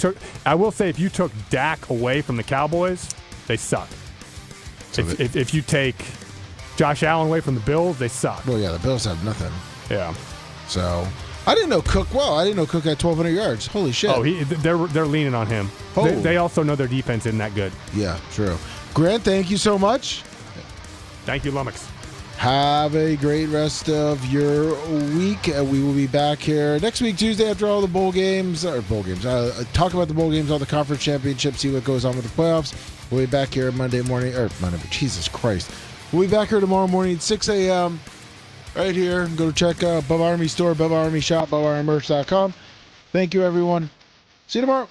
took Dak away from the Cowboys, they suck. So if you take Josh Allen away from the Bills, they suck. Well, yeah, the Bills have nothing. Yeah. So I didn't know Cook well. I didn't know Cook had 1,200 yards. Holy shit. Oh, they're leaning on him. They also know their defense isn't that good. Yeah, true. Grant, thank you so much. Thank you, Lumix. Have a great rest of your week. We will be back here next week, Tuesday, after all the bowl games. Talk about the bowl games, all the conference championships, see what goes on with the playoffs. We'll be back here Monday morning. Jesus Christ. We'll be back here tomorrow morning at 6 a.m. right here. Go to check Bubba Army store, Bubba Army shop, BubbaArmyMerch.com. Thank you, everyone. See you tomorrow.